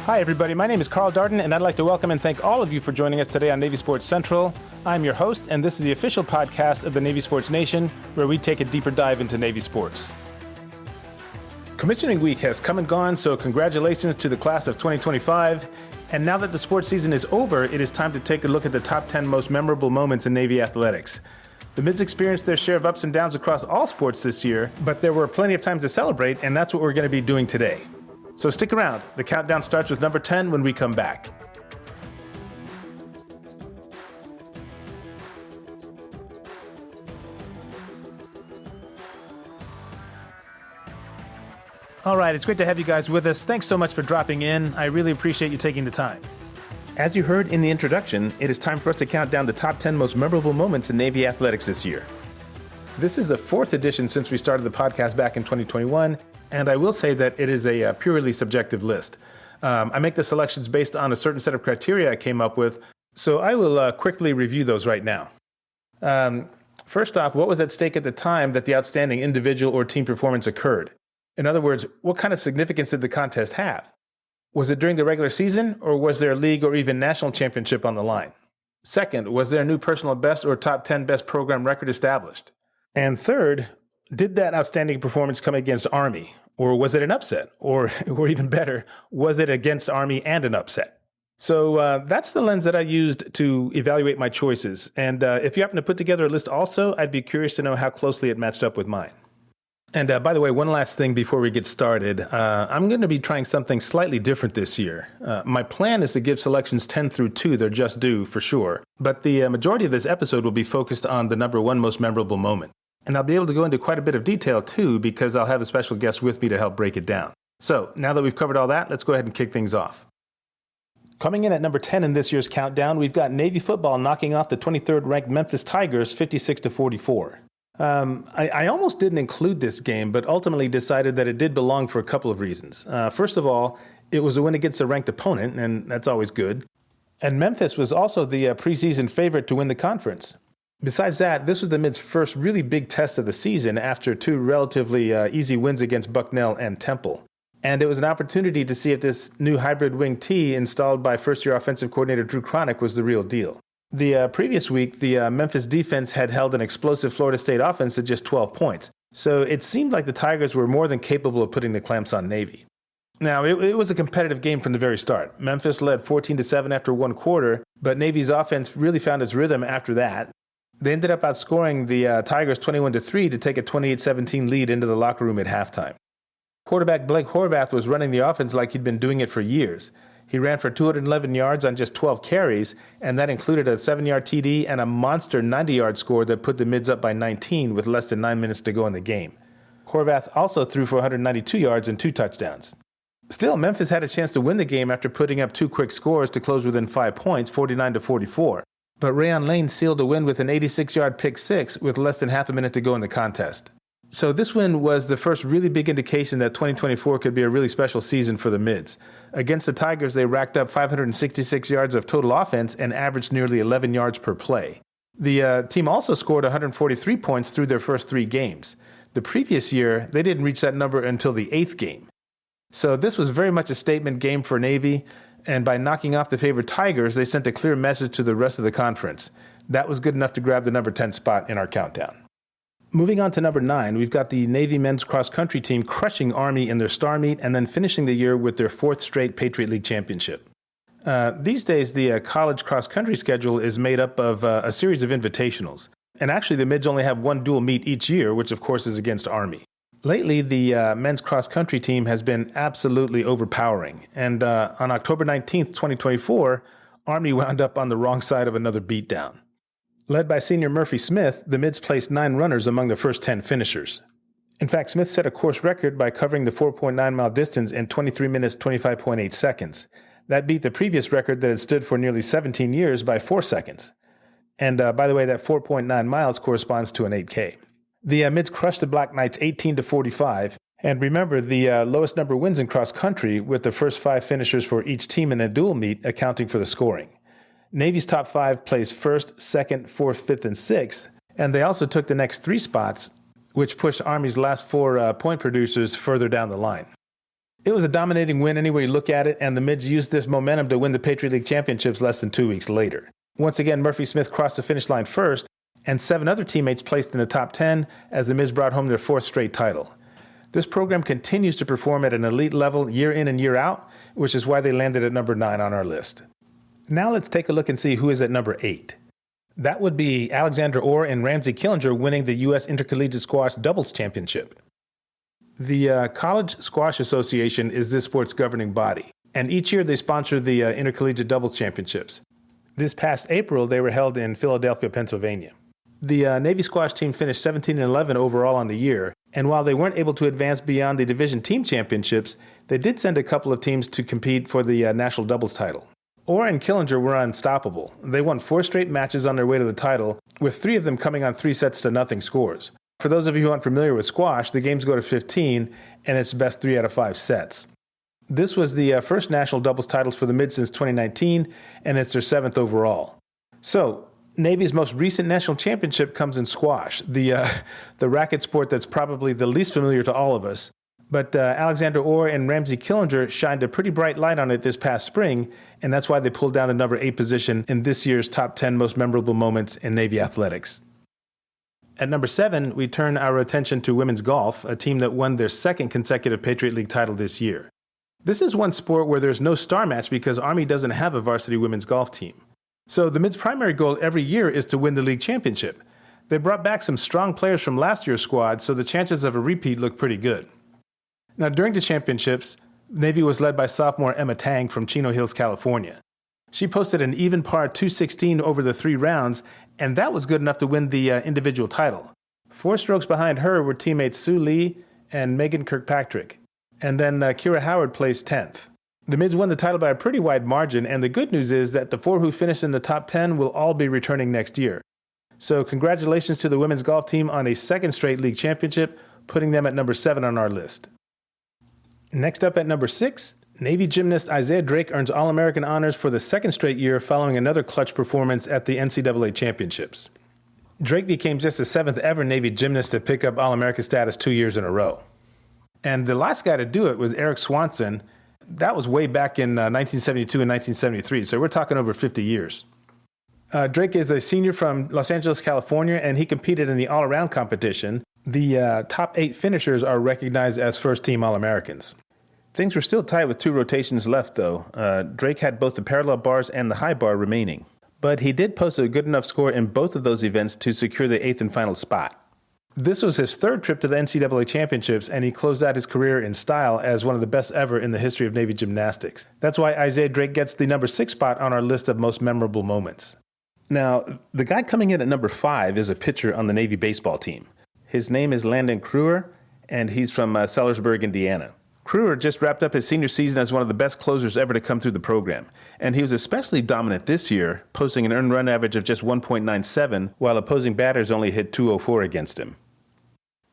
Hi everybody, my name is Carl Darden and I'd like to welcome and thank all of you for joining us today on Navy Sports Central. I'm your host and this is the official podcast of the Navy Sports Nation, where we take a deeper dive into Navy sports. Commissioning week has come and gone, so congratulations to the class of 2025. And now that the sports season is over, it is time to take a look at the top 10 most memorable moments in Navy athletics. The Mids experienced their share of ups and downs across all sports this year, but there were plenty of times to celebrate, and that's what we're going to be doing today. So stick around. The countdown starts with number 10 when we come back. All right, it's great to have you guys with us. Thanks so much for dropping in. I really appreciate you taking the time. As you heard in the introduction, it is time for us to count down the top 10 most memorable moments in Navy athletics this year. This is the fourth edition since we started the podcast back in 2021, and I will say that it is a purely subjective list. I make the selections based on a certain set of criteria I came up with, so I will quickly review those right now. First off, what was at stake at the time that the outstanding individual or team performance occurred? In other words, what kind of significance did the contest have? Was it during the regular season, or was there a league or even national championship on the line? Second, was there a new personal best or top 10 best program record established? And third, did that outstanding performance come against Army, or was it an upset? Or even better, was it against Army and an upset? So that's the lens that I used to evaluate my choices. And if you happen to put together a list also, I'd be curious to know how closely it matched up with mine. And by the way, one last thing before we get started. I'm going to be trying something slightly different this year. My plan is to give selections 10 through 2 their just due, for sure. But the majority of this episode will be focused on the number 1 most memorable moment. And I'll be able to go into quite a bit of detail, too, because I'll have a special guest with me to help break it down. So, now that we've covered all that, let's go ahead and kick things off. Coming in at number 10 in this year's countdown, we've got Navy football knocking off the 23rd-ranked Memphis Tigers 56-44. I almost didn't include this game, but ultimately decided that it did belong for a couple of reasons. First of all, it was a win against a ranked opponent, and that's always good. And Memphis was also the preseason favorite to win the conference. Besides that, this was the Mids' first really big test of the season after 2 relatively easy wins against Bucknell and Temple. And it was an opportunity to see if this new hybrid wing T installed by first-year offensive coordinator Drew Cronick was the real deal. The previous week, the Memphis defense had held an explosive Florida State offense to just 12 points. So it seemed like the Tigers were more than capable of putting the clamps on Navy. Now, it was a competitive game from the very start. Memphis led 14-7 after one quarter, but Navy's offense really found its rhythm after that. They ended up outscoring the Tigers 21-3 to take a 28-17 lead into the locker room at halftime. Quarterback Blake Horvath was running the offense like he'd been doing it for years. He ran for 211 yards on just 12 carries, and that included a 7-yard TD and a monster 90-yard score that put the Mids up by 19 with less than 9 minutes to go in the game. Horvath also threw for 192 yards and 2 touchdowns. Still, Memphis had a chance to win the game after putting up 2 quick scores to close within 5 points, 49-44. But Rayon Lane sealed the win with an 86-yard pick six with less than half a minute to go in the contest. So this win was the first really big indication that 2024 could be a really special season for the Mids. Against the Tigers, they racked up 566 yards of total offense and averaged nearly 11 yards per play. The team also scored 143 points through their first 3 games. The previous year, they didn't reach that number until the 8th game. So this was very much a statement game for Navy, and by knocking off the favored Tigers, they sent a clear message to the rest of the conference. That was good enough to grab the number 10 spot in our countdown. Moving on to number 9, we've got the Navy men's cross-country team crushing Army in their star meet and then finishing the year with their 4th straight Patriot League championship. These days, the college cross-country schedule is made up of a series of invitationals. And actually, the Mids only have 1 dual meet each year, which of course is against Army. Lately, the men's cross-country team has been absolutely overpowering. And on October 19th, 2024, Army wound up on the wrong side of another beatdown. Led by senior Murphy Smith, the Mids placed 9 runners among the first 10 finishers. In fact, Smith set a course record by covering the 4.9-mile distance in 23 minutes, 25.8 seconds. That beat the previous record that had stood for nearly 17 years by 4 seconds. And by the way, that 4.9 miles corresponds to an 8K. The Mids crushed the Black Knights 18-45, and remember, the lowest number wins in cross-country, with the first 5 finishers for each team in a dual meet accounting for the scoring. Navy's top 5 placed 1st, 2nd, 4th, 5th, and 6th, and they also took the next 3 spots which pushed Army's last four point producers further down the line. It was a dominating win any way you look at it, and the Mids used this momentum to win the Patriot League championships less than 2 weeks later. Once again, Murphy Smith crossed the finish line first, and 7 other teammates placed in the top 10 as the Mids brought home their 4th straight title. This program continues to perform at an elite level year in and year out, which is why they landed at number 9 on our list. Now let's take a look and see who is at number 8. That would be Alexander Orr and Ramsey Killinger winning the U.S. Intercollegiate Squash Doubles Championship. The College Squash Association is this sport's governing body, and each year they sponsor the Intercollegiate Doubles Championships. This past April, they were held in Philadelphia, Pennsylvania. The Navy squash team finished 17-11 overall on the year, and while they weren't able to advance beyond the division team championships, they did send a couple of teams to compete for the national doubles title. Orr and Killinger were unstoppable. They won 4 straight matches on their way to the title, with 3 of them coming on 3-0 scores. For those of you who aren't familiar with squash, the games go to 15, and it's best 3 out of 5 sets. This was the first national doubles titles for the Mids since 2019, and it's their 7th overall. So, Navy's most recent national championship comes in squash, the racket sport that's probably the least familiar to all of us. But Alexander Orr and Ramsey Killinger shined a pretty bright light on it this past spring, and that's why they pulled down the number 8 position in this year's top 10 most memorable moments in Navy athletics. At number 7, we turn our attention to women's golf, a team that won their 2nd consecutive Patriot League title this year. This is one sport where there's no star match because Army doesn't have a varsity women's golf team. So the Mids' primary goal every year is to win the league championship. They brought back some strong players from last year's squad, so the chances of a repeat look pretty good. Now, during the championships, Navy was led by sophomore Emma Tang from Chino Hills, California. She posted an even par 216 over the 3 rounds, and that was good enough to win the individual title. 4 strokes behind her were teammates Sue Lee and Megan Kirkpatrick, and then Kira Howard placed 10th. The Mids won the title by a pretty wide margin, and the good news is that the 4 who finished in the top 10 will all be returning next year. So congratulations to the women's golf team on a 2nd straight league championship, putting them at number 7 on our list. Next up at number 6, Navy gymnast Isaiah Drake earns All-American honors for the 2nd straight year following another clutch performance at the NCAA Championships. Drake became just the 7th ever Navy gymnast to pick up All-American status 2 years in a row. And the last guy to do it was Eric Swanson. That was way back in 1972 and 1973, so we're talking over 50 years. Drake is a senior from Los Angeles, California, and he competed in the all-around competition. The top 8 finishers are recognized as first-team All-Americans. Things were still tight with 2 rotations left, though. Drake had both the parallel bars and the high bar remaining. But he did post a good enough score in both of those events to secure the 8th and final spot. This was his 3rd trip to the NCAA Championships, and he closed out his career in style as one of the best ever in the history of Navy gymnastics. That's why Isaiah Drake gets the number 6 spot on our list of most memorable moments. Now, the guy coming in at number 5 is a pitcher on the Navy baseball team. His name is Landon Crewer, and he's from Sellersburg, Indiana. Crewer just wrapped up his senior season as one of the best closers ever to come through the program, and he was especially dominant this year, posting an earned run average of just 1.97, while opposing batters only hit .204 against him.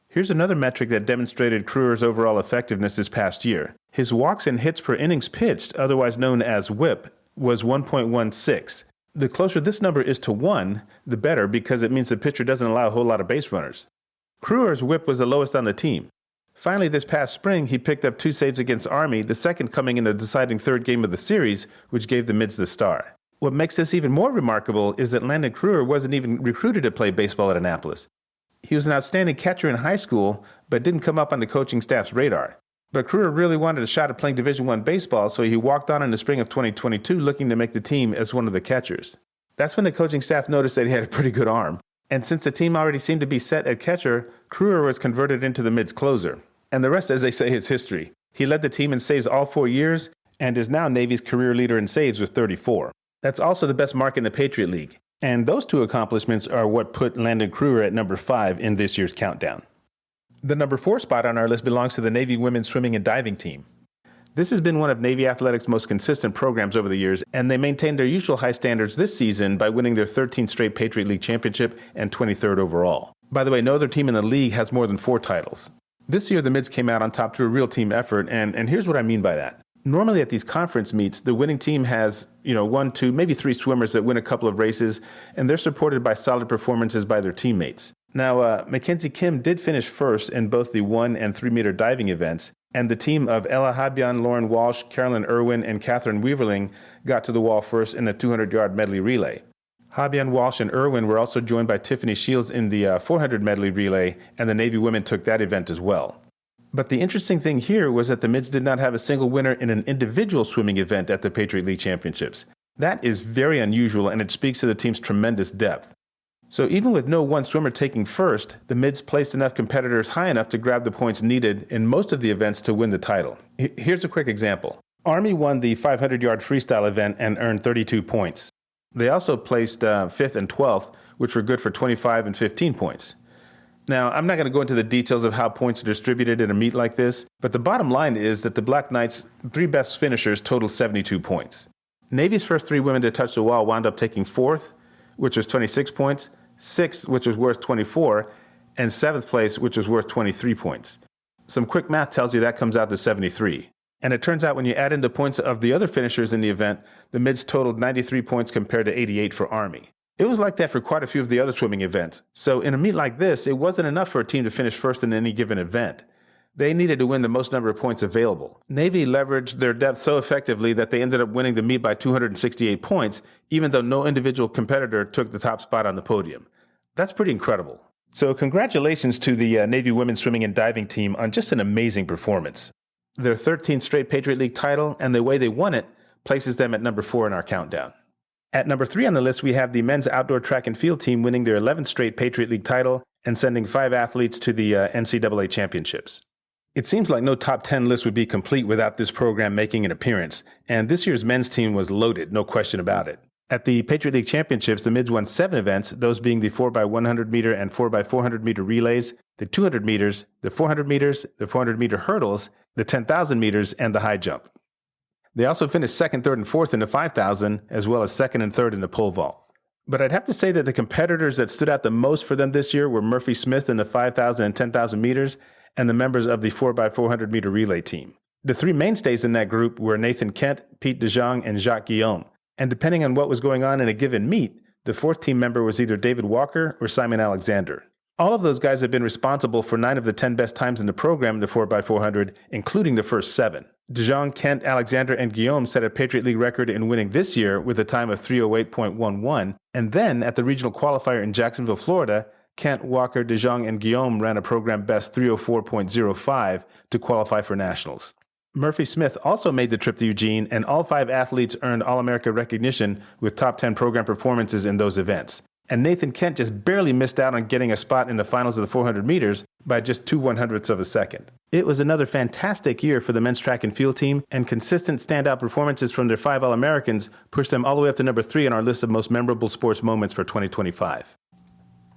Here's another metric that demonstrated Crewer's overall effectiveness this past year. His walks and hits per innings pitched, otherwise known as WHIP, was 1.16. The closer this number is to 1, the better, because it means the pitcher doesn't allow a whole lot of base runners. Crewer's WHIP was the lowest on the team. Finally, this past spring, he picked up 2 saves against Army, the second coming in the deciding 3rd game of the series, which gave the Mids the star. What makes this even more remarkable is that Landon Crewer wasn't even recruited to play baseball at Annapolis. He was an outstanding catcher in high school, but didn't come up on the coaching staff's radar. But Crewer really wanted a shot at playing Division I baseball, so he walked on in the spring of 2022 looking to make the team as one of the catchers. That's when the coaching staff noticed that he had a pretty good arm. And since the team already seemed to be set at catcher, Crewer was converted into the Mids closer. And the rest, as they say, is history. He led the team in saves all 4 years and is now Navy's career leader in saves with 34. That's also the best mark in the Patriot League. And those 2 accomplishments are what put Landon Crewer at number 5 in this year's countdown. The number 4 spot on our list belongs to the Navy women's swimming and diving team. This has been one of Navy Athletics' most consistent programs over the years, and they maintained their usual high standards this season by winning their 13th straight Patriot League championship and 23rd overall. By the way, no other team in the league has more than 4 titles. This year, the Mids came out on top through a real team effort, and here's what I mean by that. Normally at these conference meets, the winning team has, 1, 2, maybe 3 swimmers that win a couple of races, and they're supported by solid performances by their teammates. Now, Mackenzie Kim did finish first in both the 1 and 3 meter diving events, and the team of Ella Habyan, Lauren Walsh, Carolyn Irwin, and Catherine Weaverling got to the wall first in the 200-yard medley relay. Habyan, Walsh, and Irwin were also joined by Tiffany Shields in the 400 medley relay, and the Navy women took that event as well. But the interesting thing here was that the Mids did not have a single winner in an individual swimming event at the Patriot League Championships. That is very unusual, and it speaks to the team's tremendous depth. So even with no one swimmer taking first, the Mids placed enough competitors high enough to grab the points needed in most of the events to win the title. Here's a quick example. Army won the 500-yard freestyle event and earned 32 points. They also placed 5th and 12th, which were good for 25 and 15 points. Now, I'm not going to go into the details of how points are distributed in a meet like this, but the bottom line is that the Black Knights' 3 best finishers totaled 72 points. Navy's first 3 women to touch the wall wound up taking 4th, which was 26 points, 6th, which was worth 24, and 7th place, which was worth 23 points. Some quick math tells you that comes out to 73. And it turns out when you add in the points of the other finishers in the event, the Mids totaled 93 points compared to 88 for Army. It was like that for quite a few of the other swimming events. So in a meet like this, it wasn't enough for a team to finish first in any given event. They needed to win the most number of points available. Navy leveraged their depth so effectively that they ended up winning the meet by 268 points, even though no individual competitor took the top spot on the podium. That's pretty incredible. So congratulations to the Navy women's swimming and diving team on just an amazing performance. Their 13th straight Patriot League title and the way they won it places them at number 4 in our countdown. At number 3 on the list, we have the men's outdoor track and field team winning their 11th straight Patriot League title and sending 5 athletes to the NCAA championships. It seems like no top 10 list would be complete without this program making an appearance, and this year's men's team was loaded, no question about it. At the Patriot League Championships, the Mids won 7 events, those being the 4x100 meter and 4x400 meter relays, the 200 meters, the 400 meters, the 400 meter hurdles, the 10,000 meters, and the high jump. They also finished 2nd, 3rd, and 4th in the 5,000, as well as 2nd and 3rd in the pole vault. But I'd have to say that the competitors that stood out the most for them this year were Murphy Smith in the 5,000 and 10,000 meters, and the members of the 4x400 meter relay team. The 3 mainstays in that group were Nathan Kent, Pete DeJong, and Jacques Guillaume. And depending on what was going on in a given meet, the 4th team member was either David Walker or Simon Alexander. All of those guys have been responsible for 9 of the 10 best times in the program in the 4x400, including the first 7. DeJong, Kent, Alexander, and Guillaume set a Patriot League record in winning this year with a time of 3:08.11, and then at the regional qualifier in Jacksonville, Florida, Kent, Walker, DeJong, and Guillaume ran a program best 3:04.05 to qualify for nationals. Murphy Smith also made the trip to Eugene, and all 5 athletes earned All-America recognition with top 10 program performances in those events. And Nathan Kent just barely missed out on getting a spot in the finals of the 400 meters by just 2/100ths of a second. It was another fantastic year for the men's track and field team, and consistent standout performances from their 5 All-Americans pushed them all the way up to number 3 on our list of most memorable sports moments for 2025.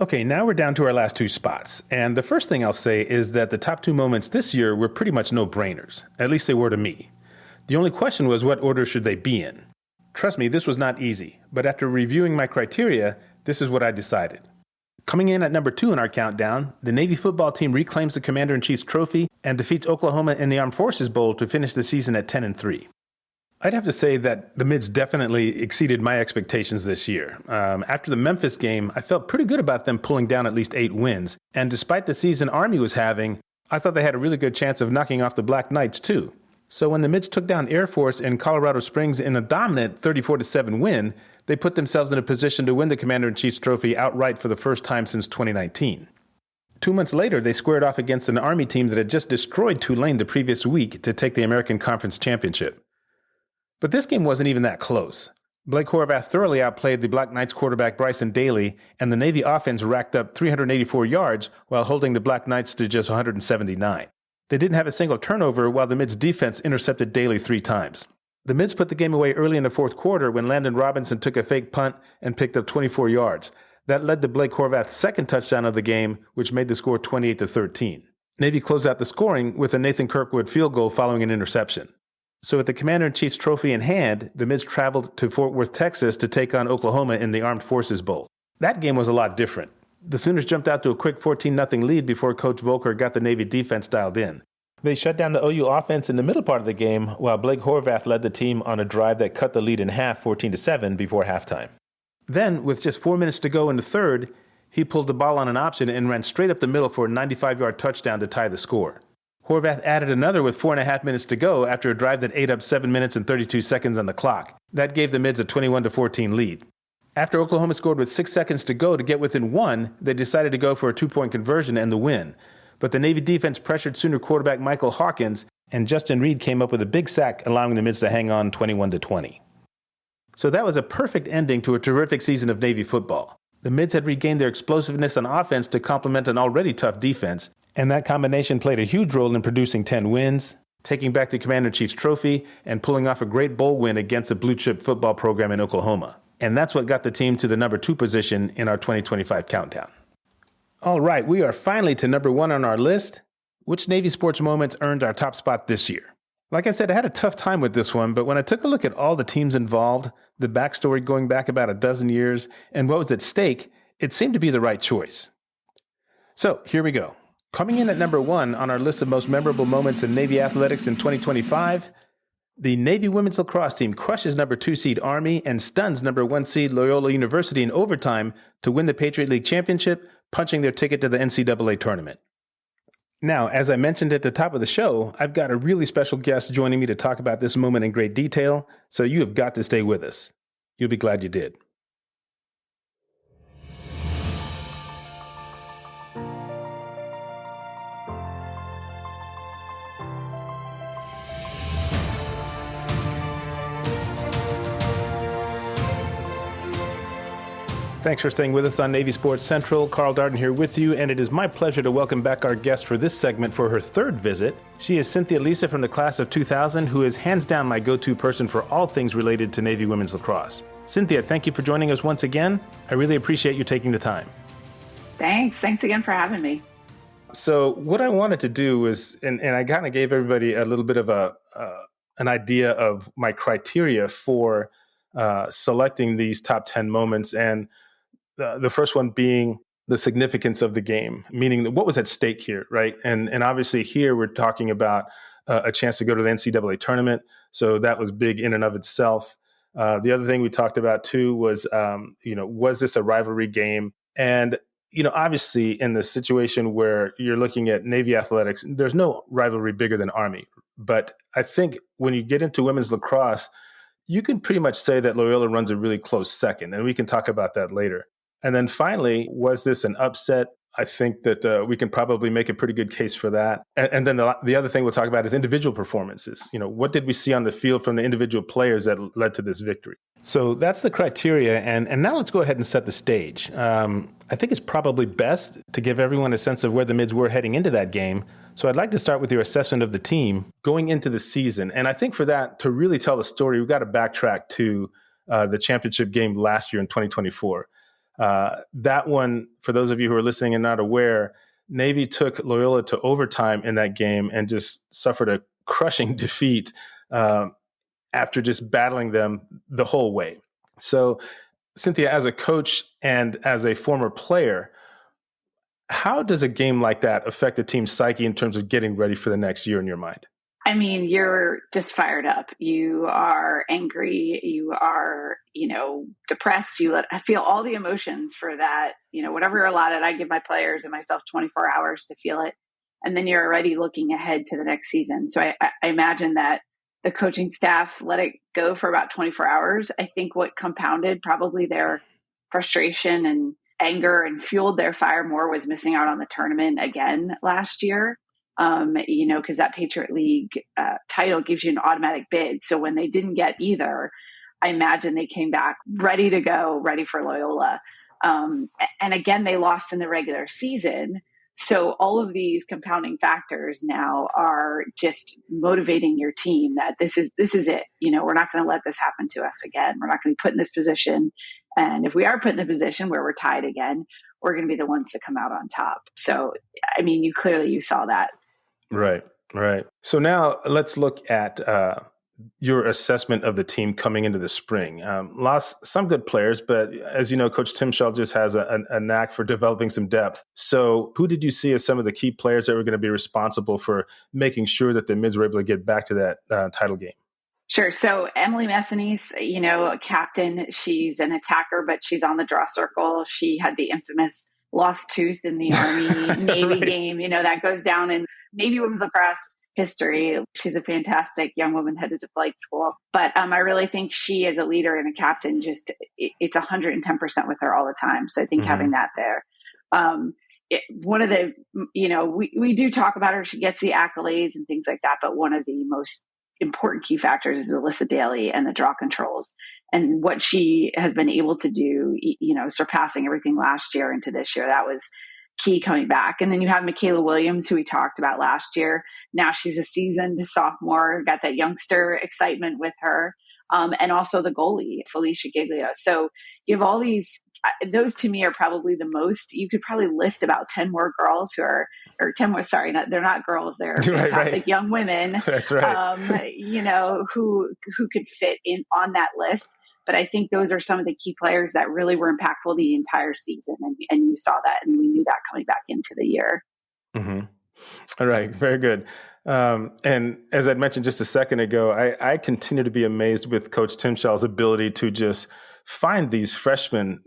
Okay, now we're down to our last 2 spots, and the first thing I'll say is that the top 2 moments this year were pretty much no-brainers. At least they were to me. The only question was what order should they be in? Trust me, this was not easy, but after reviewing my criteria, this is what I decided. Coming in at number 2 in our countdown, the Navy football team reclaims the Commander-in-Chief's trophy and defeats Oklahoma in the Armed Forces Bowl to finish the season at 10-3. I'd have to say that the Mids definitely exceeded my expectations this year. After the Memphis game, I felt pretty good about them pulling down at least 8 wins, and despite the season Army was having, I thought they had a really good chance of knocking off the Black Knights too. So when the Mids took down Air Force in Colorado Springs in a dominant 34-7 win, they put themselves in a position to win the Commander-in-Chief's trophy outright for the first time since 2019. 2 months later, they squared off against an Army team that had just destroyed Tulane the previous week to take the American Conference Championship. But this game wasn't even that close. Blake Horvath thoroughly outplayed the Black Knights quarterback Bryson Daly, and the Navy offense racked up 384 yards while holding the Black Knights to just 179. They didn't have a single turnover while the Mids defense intercepted Daly 3 times. The Mids put the game away early in the 4th quarter when Landon Robinson took a fake punt and picked up 24 yards. That led to Blake Horvath's second touchdown of the game, which made the score 28-13. Navy closed out the scoring with a Nathan Kirkwood field goal following an interception. So with the Commander-in-Chief's trophy in hand, the Mids traveled to Fort Worth, Texas to take on Oklahoma in the Armed Forces Bowl. That game was a lot different. The Sooners jumped out to a quick 14-0 lead before Coach Volker got the Navy defense dialed in. They shut down the OU offense in the middle part of the game, while Blake Horvath led the team on a drive that cut the lead in half 14-7 before halftime. Then, with just 4 minutes to go in the third, He pulled the ball on an option and ran straight up the middle for a 95-yard touchdown to tie the score. Horvath added another with 4.5 minutes to go after a drive that ate up 7 minutes and 32 seconds on the clock. That gave the Mids a 21-14 lead. After Oklahoma scored with 6 seconds to go to get within one, they decided to go for a 2-point conversion and the win. But the Navy defense pressured Sooner quarterback Michael Hawkins, and Justin Reed came up with a big sack, allowing the Mids to hang on 21-20. So that was a perfect ending to a terrific season of Navy football. The Mids had regained their explosiveness on offense to complement an already tough defense, and that combination played a huge role in producing 10 wins, taking back the Commander-in-Chief's trophy, and pulling off a great bowl win against a blue-chip football program in Oklahoma. And that's what got the team to the number 2 position in our 2025 countdown. All right, we are finally to number 1 on our list. Which Navy sports moments earned our top spot this year? Like I said, I had a tough time with this one, but when I took a look at all the teams involved, the backstory going back about a dozen years, and what was at stake, it seemed to be the right choice. So here we go. Coming in at number 1 on our list of most memorable moments in Navy athletics in 2025, the Navy women's lacrosse team crushes number 2 seed Army and stuns number 1 seed Loyola University in overtime to win the Patriot League championship, punching their ticket to the NCAA tournament. Now, as I mentioned at the top of the show, I've got a really special guest joining me to talk about this moment in great detail, so you have got to stay with us. You'll be glad you did. Thanks for staying with us on Navy Sports Central. Carl Darden here with you, and it is my pleasure to welcome back our guest for this segment for her 3rd visit. She is Cynthia Lisa from the class of 2000, who is hands down my go-to person for all things related to Navy women's lacrosse. Cynthia, thank you for joining us once again. I really appreciate you taking the time. Thanks again for having me. So what I wanted to do was, and I kind of gave everybody a little bit of an idea of my criteria for selecting these top 10 moments, and the first one being the significance of the game, meaning what was at stake here, right? And obviously here we're talking about a chance to go to the NCAA tournament, so that was big in and of itself. The other thing we talked about too was, was this a rivalry game? And obviously in the situation where you're looking at Navy athletics, there's no rivalry bigger than Army. But I think when you get into women's lacrosse, you can pretty much say that Loyola runs a really close second, and we can talk about that later. And then finally, was this an upset? I think that we can probably make a pretty good case for that. And then the other thing we'll talk about is individual performances. What did we see on the field from the individual players that led to this victory? So that's the criteria. And now let's go ahead and set the stage. I think it's probably best to give everyone a sense of where the Mids were heading into that game. So I'd like to start with your assessment of the team going into the season. And I think for that, to really tell the story, we've got to backtrack to the championship game last year in 2024. That one, for those of you who are listening and not aware, Navy took Loyola to overtime in that game and just suffered a crushing defeat after just battling them the whole way. So, Cynthia, as a coach and as a former player, how does a game like that affect the team's psyche in terms of getting ready for the next year in your mind? I mean, you're just fired up. You are angry. You are, depressed. I feel all the emotions for that. Whatever you're allotted, I give my players and myself 24 hours to feel it. And then you're already looking ahead to the next season. So I imagine that the coaching staff let it go for about 24 hours. I think what compounded probably their frustration and anger and fueled their fire more was missing out on the tournament again last year. Because that Patriot League title gives you an automatic bid. So when they didn't get either, I imagine they came back ready to go, ready for Loyola. And again, they lost in the regular season. So all of these compounding factors now are just motivating your team that this is it. We're not going to let this happen to us again. We're not going to be put in this position. And if we are put in a position where we're tied again, we're going to be the ones to come out on top. So, I mean, you saw that. Right. So now let's look at your assessment of the team coming into the spring. Lost some good players, but as you know, Coach Tim Shaw just has a knack for developing some depth. So who did you see as some of the key players that were going to be responsible for making sure that the Mids were able to get back to that title game? Sure. So Emily Messinese, a captain, she's an attacker, but she's on the draw circle. She had the infamous lost tooth in the Army Navy Right. game. That goes down in Navy women's lacrosse history. She's a fantastic young woman headed to flight school. But I really think she, as a leader and a captain, it's 110% with her all the time. So I think having that there. One of the, we do talk about her. She gets the accolades and things like that. But one of the most important key factors is Alyssa Daly and the draw controls and what she has been able to do, surpassing everything last year into this year. That was key coming back. And then you have Michaela Williams, who we talked about last year. Now she's a seasoned sophomore, got that youngster excitement with her. And also the goalie, Felicia Giglio. So you have all these, those to me are probably the most. You could probably list about 10 more girls or 10 more, sorry, they're not girls, they're fantastic young women. That's right. Who could fit in on that list. But I think those are some of the key players that really were impactful the entire season. And you saw that, and we knew that coming back into the year. Mm-hmm. All right. Very good. And as I mentioned just a second ago, I continue to be amazed with Coach Timshaw's ability to just find these freshmen,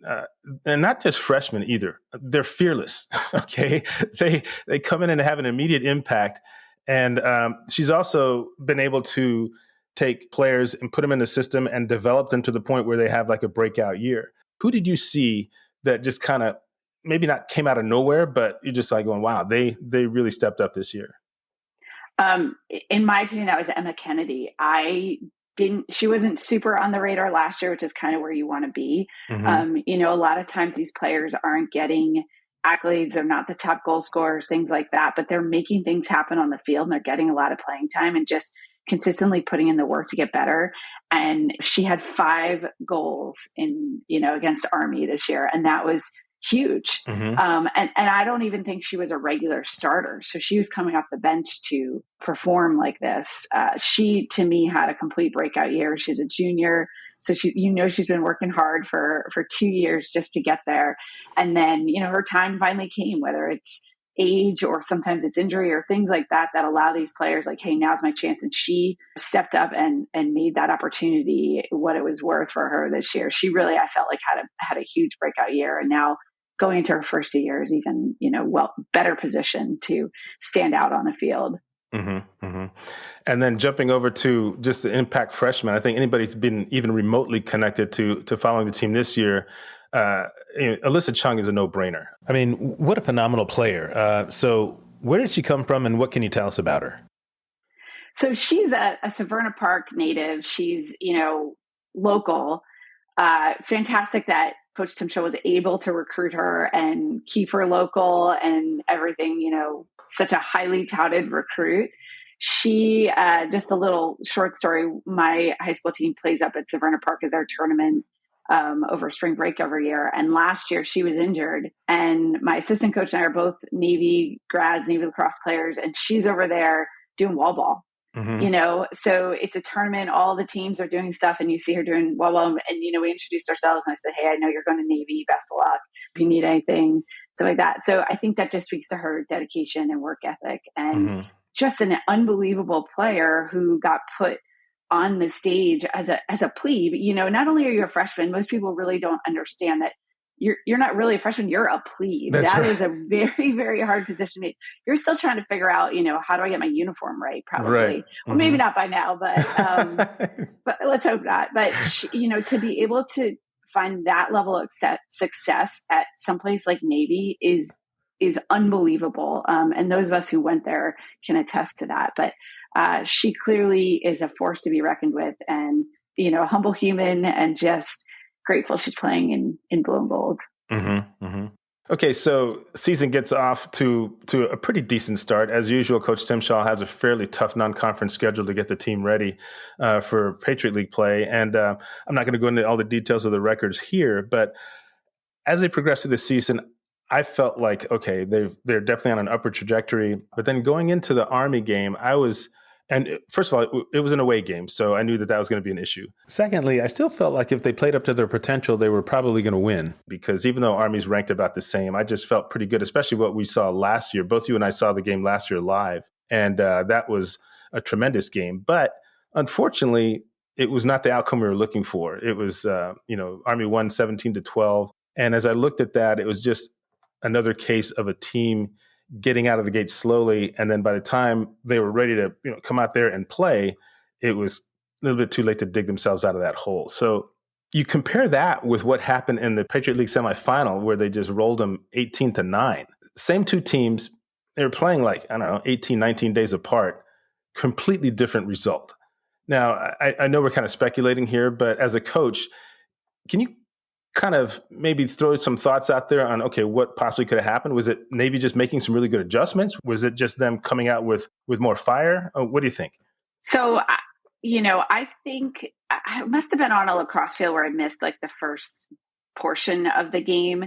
and not just freshmen either. They're fearless. Okay. They come in and have an immediate impact. And she's also been able to take players and put them in the system and develop them to the point where they have like a breakout year. Who did you see that just kind of maybe not came out of nowhere, but you're just like going, wow, they really stepped up this year? In my opinion, that was Emma Kennedy. She wasn't super on the radar last year, which is kind of where you want to be. Mm-hmm. A lot of times these players aren't getting accolades. They're not the top goal scorers, things like that, but they're making things happen on the field and they're getting a lot of playing time and just consistently putting in the work to get better. And she had 5 goals against Army this year. And that was huge. Mm-hmm. And I don't even think she was a regular starter. So she was coming off the bench to perform like this. She, to me, had a complete breakout year. She's a junior. So she's been working hard for 2 years just to get there. And then, her time finally came, whether it's age or sometimes it's injury or things like that allow these players like, hey, now's my chance. And she stepped up and made that opportunity what it was worth for her this year. She really, I felt like had a huge breakout year. And now going into her first year is even, better positioned to stand out on the field. Mm-hmm, mm-hmm. And then jumping over to just the impact freshman, I think anybody's been even remotely connected to following the team this year. Alyssa Chung is a no-brainer. I mean, what a phenomenal player. So where did she come from and what can you tell us about her? So she's a Severna Park native. She's, local. Fantastic that Coach Timshaw was able to recruit her and keep her local and everything, such a highly touted recruit. She, just a little short story, my high school team plays up at Severna Park at their tournament over spring break every year. And last year she was injured and my assistant coach and I are both Navy grads, Navy lacrosse players, and she's over there doing wall ball. Mm-hmm. So it's a tournament, all the teams are doing stuff and you see her doing wall ball and, we introduced ourselves and I said, hey, I know you're going to Navy, best of luck if you need anything, stuff like that. So I think that just speaks to her dedication and work ethic and mm-hmm. just an unbelievable player who got put on the stage as a plebe. Not only are you a freshman, most people really don't understand that you're not really a freshman, you're a plebe. That's right. Is a very, very hard position to make. You're still trying to figure out, how do I get my uniform right? Probably. Right. Well, mm-hmm. Maybe not by now, but let's hope not. But, to be able to find that level of success at someplace like Navy is unbelievable. And those of us who went there can attest to that. But she clearly is a force to be reckoned with and, a humble human and just grateful she's playing in blue and gold. Mm-hmm, mm-hmm. Okay, so season gets off to a pretty decent start. As usual, Coach Timshaw has a fairly tough non-conference schedule to get the team ready for Patriot League play. And I'm not going to go into all the details of the records here, but as they progress through the season, I felt like, okay, they're definitely on an upward trajectory. But then going into the Army game, and first of all, it was an away game, so I knew that was going to be an issue. Secondly, I still felt like if they played up to their potential, they were probably going to win because even though Army's ranked about the same, I just felt pretty good, especially what we saw last year. Both you and I saw the game last year live, and that was a tremendous game. But unfortunately, it was not the outcome we were looking for. It was, Army won 17-12. And as I looked at that, it was just another case of a team getting out of the gate slowly, and then by the time they were ready to come out there and play, it was a little bit too late to dig themselves out of that hole. So you compare that with what happened in the Patriot League semifinal, where they just rolled them 18-9. Same two teams, they were playing 18, 19 days apart, completely different result. Now, I know we're kind of speculating here, but as a coach, can you kind of maybe throw some thoughts out there on, okay, what possibly could have happened? Was it Navy just making some really good adjustments? Was it just them coming out with more fire? What do you think? So, I think I must have been on a lacrosse field where I missed the first portion of the game.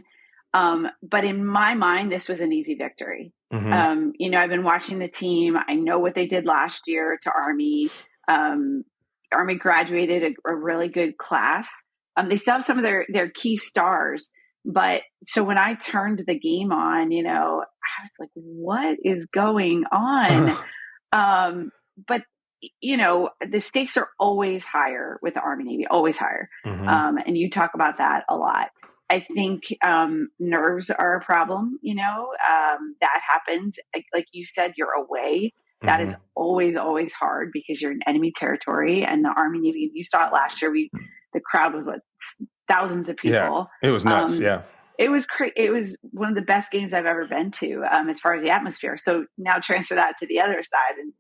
But in my mind, this was an easy victory. Mm-hmm. I've been watching the team. I know what they did last year to Army. Army graduated a really good class. They still have some of their key stars. But so when I turned the game on, I was like, what is going on? But, the stakes are always higher with the Army Navy, always higher. Mm-hmm. And you talk about that a lot. I think nerves are a problem, that happens. Like you said, you're away. That is always, always hard because you're in enemy territory. And the Army Navy, you saw it last year, the crowd was thousands of people. Yeah, it was nuts. It was it was one of the best games I've ever been to as far as the atmosphere. So now transfer that to the other side, and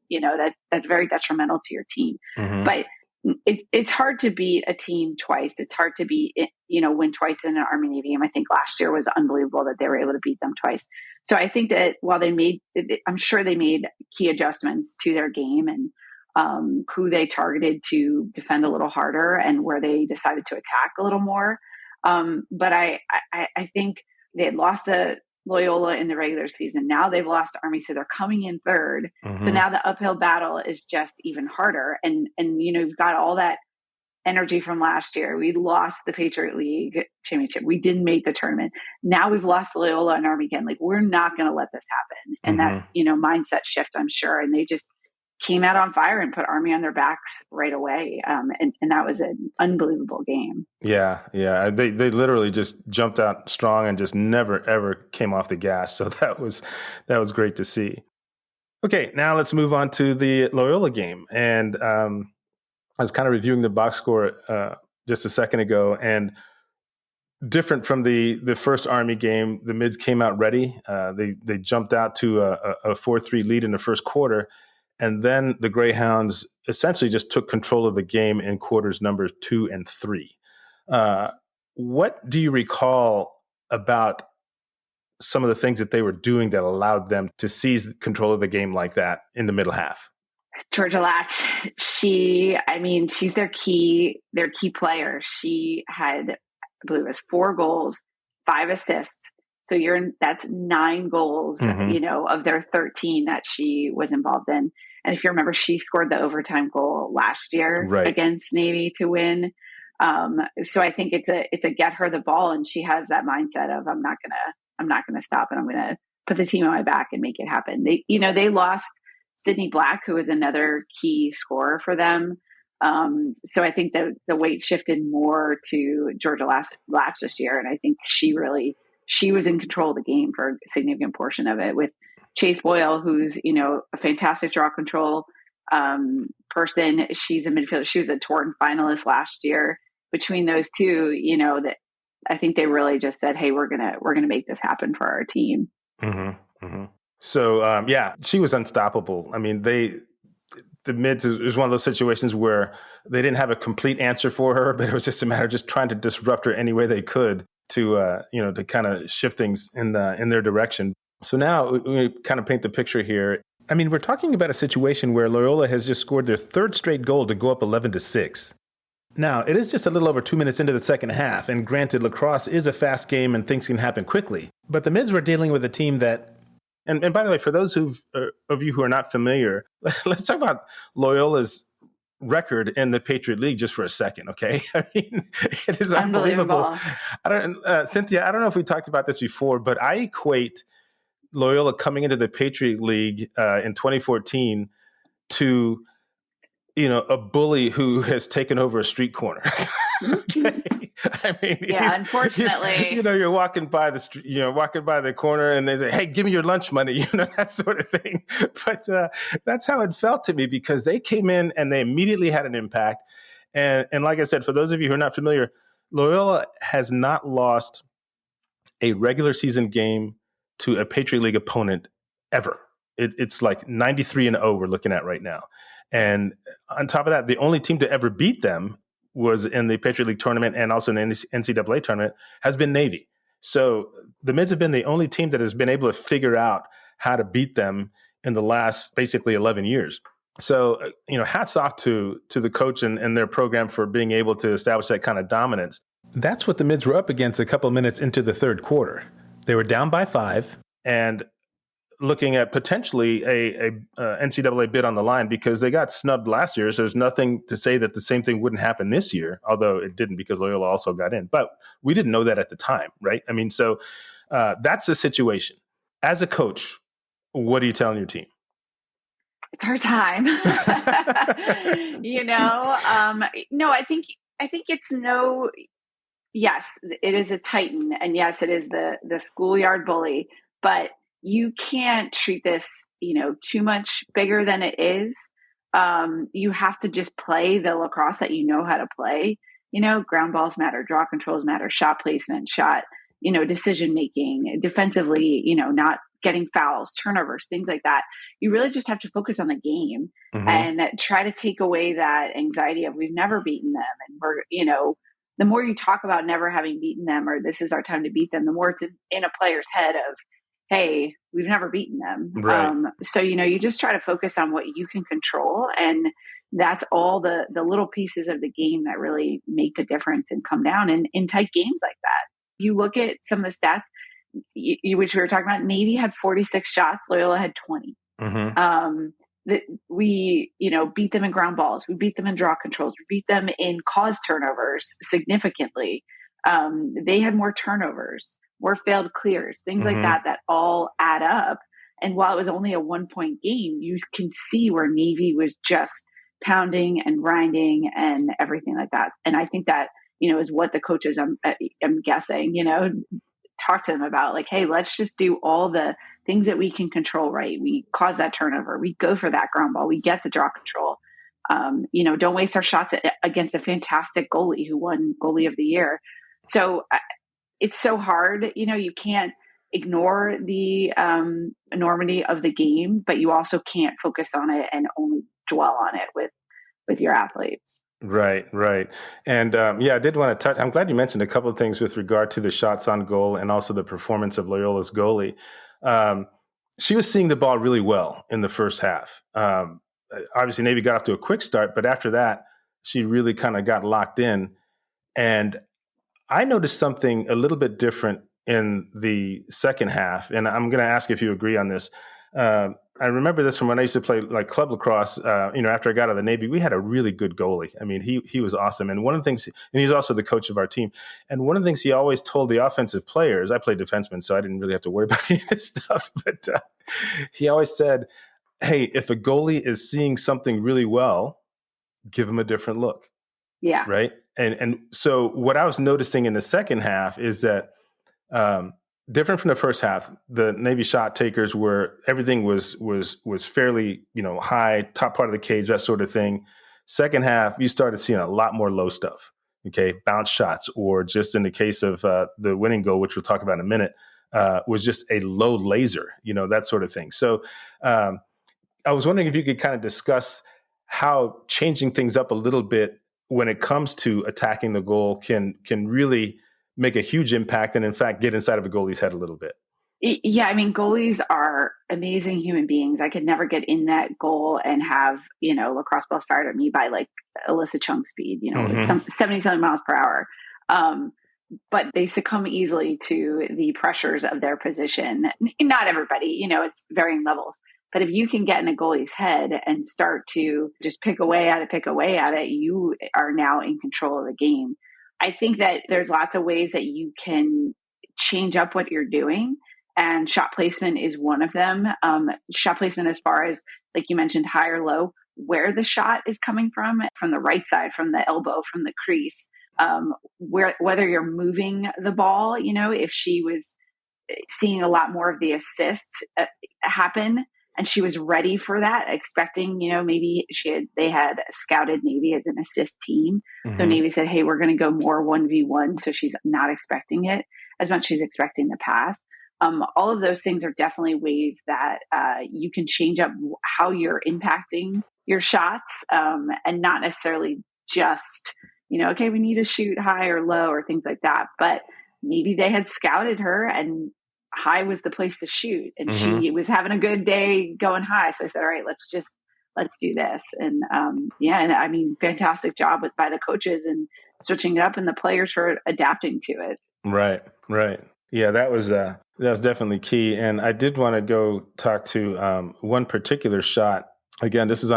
that's very detrimental to your team. Mm-hmm. But it's hard to beat a team twice. It's hard to win twice in an Army Navy game. I think last year was unbelievable that they were able to beat them twice. So I think that while I'm sure they made key adjustments to their game and who they targeted to defend a little harder and where they decided to attack a little more. But I think they had lost to Loyola in the regular season. Now they've lost to Army, so they're coming in third. So now the uphill battle is just even harder. And you've got all that energy from last year. We lost the Patriot League championship. We didn't make the tournament. Now we've lost Loyola and Army again. We're not going to let this happen. And that, mindset shift, I'm sure. And they just came out on fire and put Army on their backs right away. And that was an unbelievable game. Yeah. They literally just jumped out strong and just never, ever came off the gas. So that was great to see. Okay, now let's move on to the Loyola game. And I was kind of reviewing the box score just a second ago, and different from the first Army game, the Mids came out ready. They jumped out to a 4-3 lead in the first quarter, and then the Greyhounds essentially just took control of the game in quarters numbers 2 and 3. What do you recall about some of the things that they were doing that allowed them to seize control of the game like that in the middle half? Georgia Latch, she's their key player. She had, I believe it was 4 goals, 5 assists. So that's 9 goals, of their 13 that she was involved in. And if you remember, she scored the overtime goal last year against Navy to win. So I think it's a get her the ball, and she has that mindset of I'm not gonna stop, and I'm gonna put the team on my back and make it happen. They lost Sydney Black, who was another key scorer for them. So I think that the weight shifted more to Georgia Latch this year, and I think she was in control of the game for a significant portion of it with Chase Boyle, who's, a fantastic draw control person. She's a midfielder. She was a Torton finalist last year. Between those two, that I think they really just said, hey, we're gonna make this happen for our team. So, she was unstoppable. I mean, the Mids is one of those situations where they didn't have a complete answer for her, but it was just a matter of just trying to disrupt her any way they could to kind of shift things in their direction. So now we kind of paint the picture here. I mean, we're talking about a situation where Loyola has just scored their 3rd straight goal to go up 11-6. Now, it is just a little over 2 minutes into the second half, and granted, lacrosse is a fast game and things can happen quickly. But the Mids were dealing with a team that, and by the way, for those of you who are not familiar, let's talk about Loyola's record in the Patriot League just for a second, okay? I mean, it is unbelievable. Cynthia, I don't know if we talked about this before, but I equate Loyola coming into the Patriot League in 2014 to, a bully who has taken over a street corner. Okay? I mean, Yeah, he's, unfortunately. you're walking by walking by the corner and they say, "Hey, give me your lunch money," that sort of thing. But that's how it felt to me because they came in and they immediately had an impact. And like I said, for those of you who are not familiar, Loyola has not lost a regular season game to a Patriot League opponent ever. It's like 93-0 we're looking at right now. And on top of that, the only team to ever beat them was in the Patriot League tournament and also in the NCAA tournament has been Navy. So the Mids have been the only team that has been able to figure out how to beat them in the last basically 11 years. So, hats off to the coach and their program for being able to establish that kind of dominance. That's what the Mids were up against a couple of minutes into the third quarter. They were down by 5 and looking at potentially a NCAA bid on the line because they got snubbed last year. So there's nothing to say that the same thing wouldn't happen this year, although it didn't because Loyola also got in. But we didn't know that at the time, right? I mean, so that's the situation. As a coach, what are you telling your team? It's our time. No, I think it's no. Yes, it is a titan, and yes, it is the schoolyard bully. But you can't treat this, too much bigger than it is. You have to just play the lacrosse that you know how to play. Ground balls matter, draw controls matter, shot placement, decision making, defensively. Not getting fouls, turnovers, things like that. You really just have to focus on the game and try to take away that anxiety of we've never beaten them. And we're, the more you talk about never having beaten them or this is our time to beat them, the more it's in a player's head of, hey, we've never beaten them. Right. So, you just try to focus on what you can control. And that's all the little pieces of the game that really make a difference and come down in tight games like that. You look at some of the stats, which we were talking about, Navy had 46 shots, Loyola had 20. We, beat them in ground balls. We beat them in draw controls. We beat them in cause turnovers significantly. They had more turnovers, more failed clears, things like that all add up. And while it was only a 1-point game, you can see where Navy was just pounding and grinding and everything like that. And I think that, is what the coaches, I'm guessing, talk to them about, like, hey, let's just do all the things that we can control, right? We cause that turnover. We go for that ground ball. We get the draw control. Don't waste our shots against a fantastic goalie who won goalie of the year. So it's so hard. You can't ignore the enormity of the game, but you also can't focus on it and only dwell on it with your athletes. Right. And I did want to touch, I'm glad you mentioned a couple of things with regard to the shots on goal and also the performance of Loyola's goalie. She was seeing the ball really well in the first half. Obviously, Navy got off to a quick start, but after that, she really kind of got locked in. And I noticed something a little bit different in the second half, and I'm going to ask if you agree on this. I remember this from when I used to play like club lacrosse. After I got out of the Navy, we had a really good goalie. I mean, he was awesome. And one of the things, and he's also the coach of our team. And one of the things he always told the offensive players, I played defenseman, so I didn't really have to worry about any of this stuff. But he always said, hey, if a goalie is seeing something really well, give him a different look. Yeah. Right. And so what I was noticing in the second half is that, different from the first half, the Navy shot takers everything was fairly, high, top part of the cage, that sort of thing. Second half, you started seeing a lot more low stuff. Okay. Bounce shots, or just in the case of the winning goal, which we'll talk about in a minute, was just a low laser, that sort of thing. So I was wondering if you could kind of discuss how changing things up a little bit when it comes to attacking the goal can really make a huge impact and, in fact, get inside of a goalie's head a little bit. Yeah, I mean, goalies are amazing human beings. I could never get in that goal and have, lacrosse balls fired at me by like Alyssa Chung speed, 70-something miles per hour. But they succumb easily to the pressures of their position. Not everybody, it's varying levels. But if you can get in a goalie's head and start to just pick away at it, you are now in control of the game. I think that there's lots of ways that you can change up what you're doing, and shot placement is one of them. Shot placement as far as, like you mentioned, high or low, where the shot is coming from the right side, from the elbow, from the crease. whether you're moving the ball, if she was seeing a lot more of the assists happen, and she was ready for that, expecting, maybe they had scouted Navy as an assist team. Mm-hmm. So Navy said, hey, we're going to go more 1v1. So she's not expecting it as much as she's expecting the pass. All of those things are definitely ways that you can change up how you're impacting your shots, and not necessarily just, okay, we need to shoot high or low or things like that. But maybe they had scouted her and high was the place to shoot, and mm-hmm. she was having a good day going high. So I said, all right, let's do this. And and I mean, fantastic job by the coaches and switching it up, and the players for adapting to it. Right. Yeah, that was definitely key. And I did want to go talk to one particular shot. Again, this is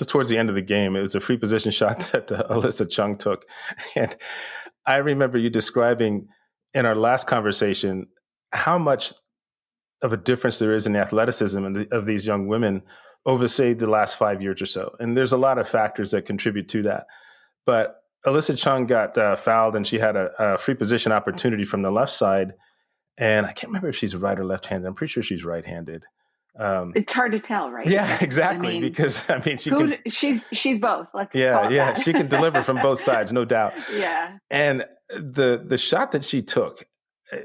towards the end of the game. It was a free position shot that Alyssa Chung took, and I remember you describing in our last conversation how much of a difference there is in the athleticism of these young women over, say, the last 5 years or so. And there's a lot of factors that contribute to that. But Alyssa Chung got fouled, and she had a free position opportunity from the left side. And I can't remember if she's right or left-handed. I'm pretty sure she's right-handed. It's hard to tell, right? Yeah, exactly. Because she's both. Yeah. She can deliver from both sides, no doubt. Yeah. And the shot that she took,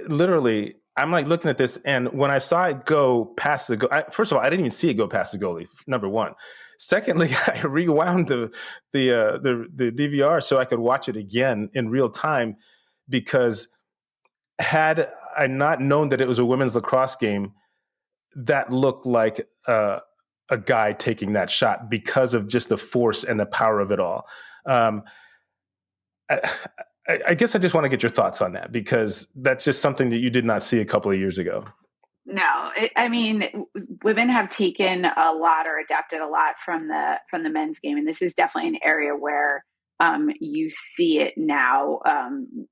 literally, I'm like looking at this, and when I saw it go past the goal, first of all, I didn't even see it go past the goalie. Number one. Secondly, I rewound the DVR so I could watch it again in real time, because had I not known that it was a women's lacrosse game, that looked like a guy taking that shot because of just the force and the power of it all. I guess I just want to get your thoughts on that, because that's just something that you did not see a couple of years ago. No, women have taken a lot or adapted a lot from the men's game, and this is definitely an area where you see it now,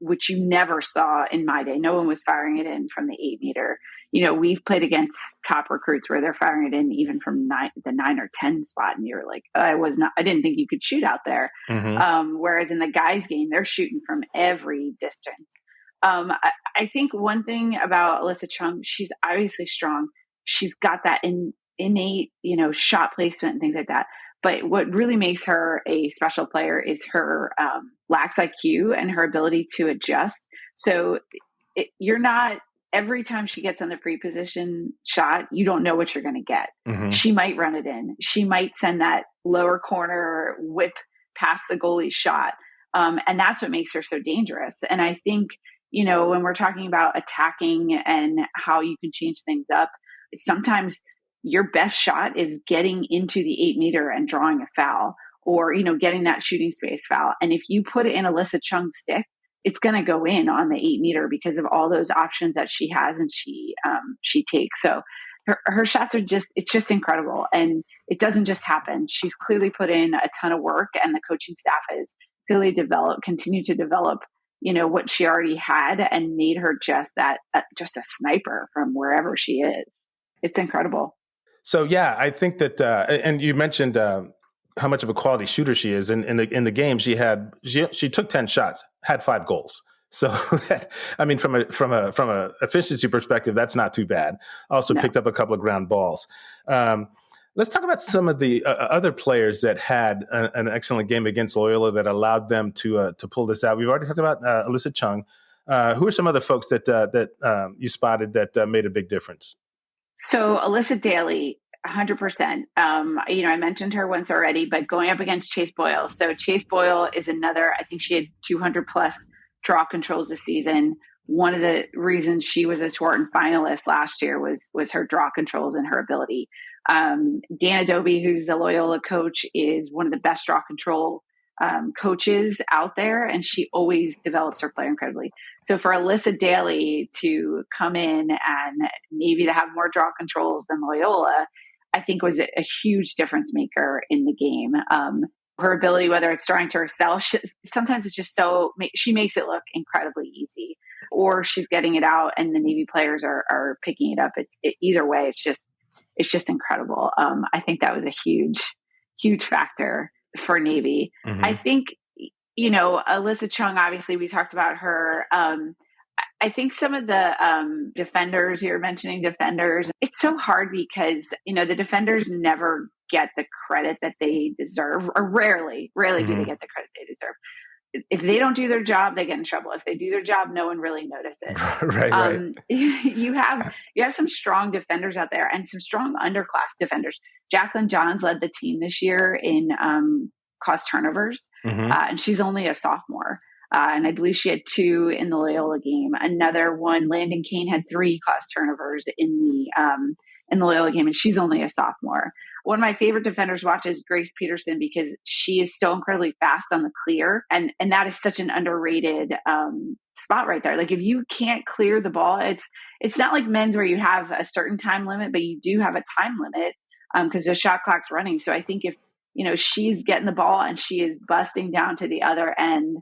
which you never saw in my day. No one was firing it in from the 8 meter. We've played against top recruits where they're firing it in even from the 9 or 10 spot, and you're like, I didn't think you could shoot out there. Mm-hmm. Whereas in the guys' game, they're shooting from every distance. I think one thing about Alyssa Chung, she's obviously strong. She's got that innate, shot placement and things like that. But what really makes her a special player is her lax IQ and her ability to adjust. So you're not, every time she gets on the free position shot, you don't know what you're going to get. Mm-hmm. She might run it in. She might send that lower corner whip past the goalie's shot. And that's what makes her so dangerous. And I think, when we're talking about attacking and how you can change things up, sometimes your best shot is getting into the 8 meter and drawing a foul, or, getting that shooting space foul. And if you put it in Alyssa Chung's stick, it's going to go in on the 8 meter because of all those options that she has and she takes. So her shots it's just incredible. And it doesn't just happen. She's clearly put in a ton of work, and the coaching staff has clearly continued to develop, what she already had, and made her just a sniper from wherever she is. It's incredible. So, yeah, I think that, and you mentioned how much of a quality shooter she is. In the game, she took 10 shots, had 5 goals. So, from a efficiency perspective, that's not too bad. Also picked up a couple of ground balls. Let's talk about some of the other players that had an excellent game against Loyola that allowed them to pull this out. We've already talked about Alyssa Chung. Who are some other folks that you spotted that made a big difference? So Alyssa Daly, 100%. I mentioned her once already, but going up against Chase Boyle. So Chase Boyle is another, I think she had 200 plus draw controls this season. One of the reasons she was a Swarton finalist last year was her draw controls and her ability. Dan Adobe, who's the Loyola coach, is one of the best draw control coaches out there, and she always develops her player incredibly. So for Alyssa Daly to come in and maybe to have more draw controls than Loyola, I think was a huge difference maker in the game. Her ability, whether it's drawing to herself, sometimes it's just she makes it look incredibly easy, or she's getting it out and the Navy players are picking it up. Either way, it's just incredible. I think that was a huge factor for Navy. Mm-hmm. I think Alyssa Chung, obviously we talked about her. I think some of the defenders, you're mentioning defenders, it's so hard because, the defenders never get the credit that they deserve, or rarely do they get the credit they deserve. If they don't do their job, they get in trouble. If they do their job, no one really notices. Right. You have some strong defenders out there and some strong underclass defenders. Jacqueline Johns led the team this year in caused turnovers, and she's only a sophomore. And I believe she had 2 in the Loyola game. Another one, Landon Kane, had 3 caused turnovers in the Loyola game, and she's only a sophomore. One of my favorite defenders to watch is Grace Peterson because she is so incredibly fast on the clear, and that is such an underrated spot right there. Like if you can't clear the ball, it's not like men's where you have a certain time limit, but you do have a time limit because the shot clock's running. So I think if she's getting the ball and she is busting down to the other end,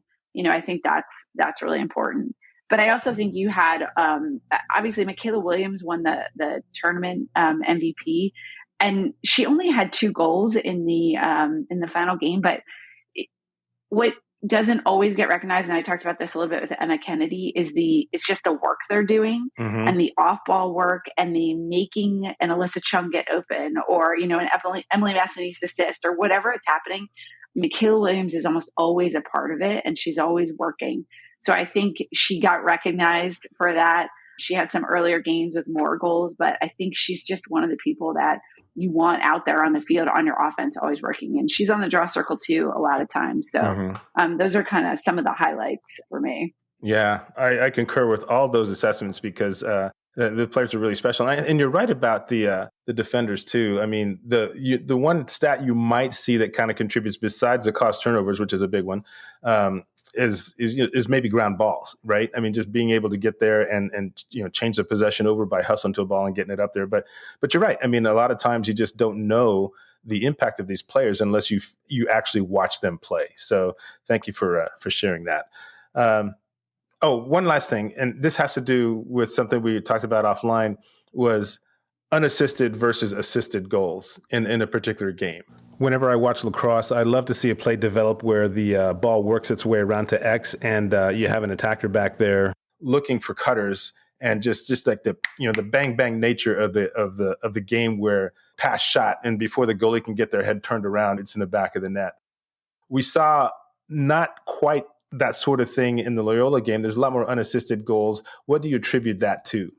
I think that's really important. But I also think you had obviously Michaela Williams won the tournament MVP, and she only had 2 goals in the final game. But what doesn't always get recognized, and I talked about this a little bit with Emma Kennedy, it's just the work they're doing and the off ball work and the making an Alyssa Chung get open, or an Emily Massaneef's assist, or whatever it's happening. Michaela Williams is almost always a part of it, and she's always working. So I think she got recognized for that. She had some earlier games with more goals, but I think she's just one of the people that you want out there on the field on your offense, always working. And she's on the draw circle too a lot of times. So those are kind of some of the highlights for me. Yeah, I concur with all those assessments because the players are really special. And you're right about the defenders too. I mean, the one stat you might see that kind of contributes besides the caused turnovers, which is a big one, is maybe ground balls, right? I mean, just being able to get there and change the possession over by hustling to a ball and getting it up there. But you're right. I mean, a lot of times you just don't know the impact of these players unless you actually watch them play. So thank you for sharing that. One last thing, and this has to do with something we talked about offline, was unassisted versus assisted goals in a particular game. Whenever I watch lacrosse, I love to see a play develop where the ball works its way around to X, and you have an attacker back there looking for cutters, and just like the bang bang nature of the game where pass shot, and before the goalie can get their head turned around, it's in the back of the net. We saw not quite that sort of thing in the Loyola game. There's a lot more unassisted goals. What do you attribute that to?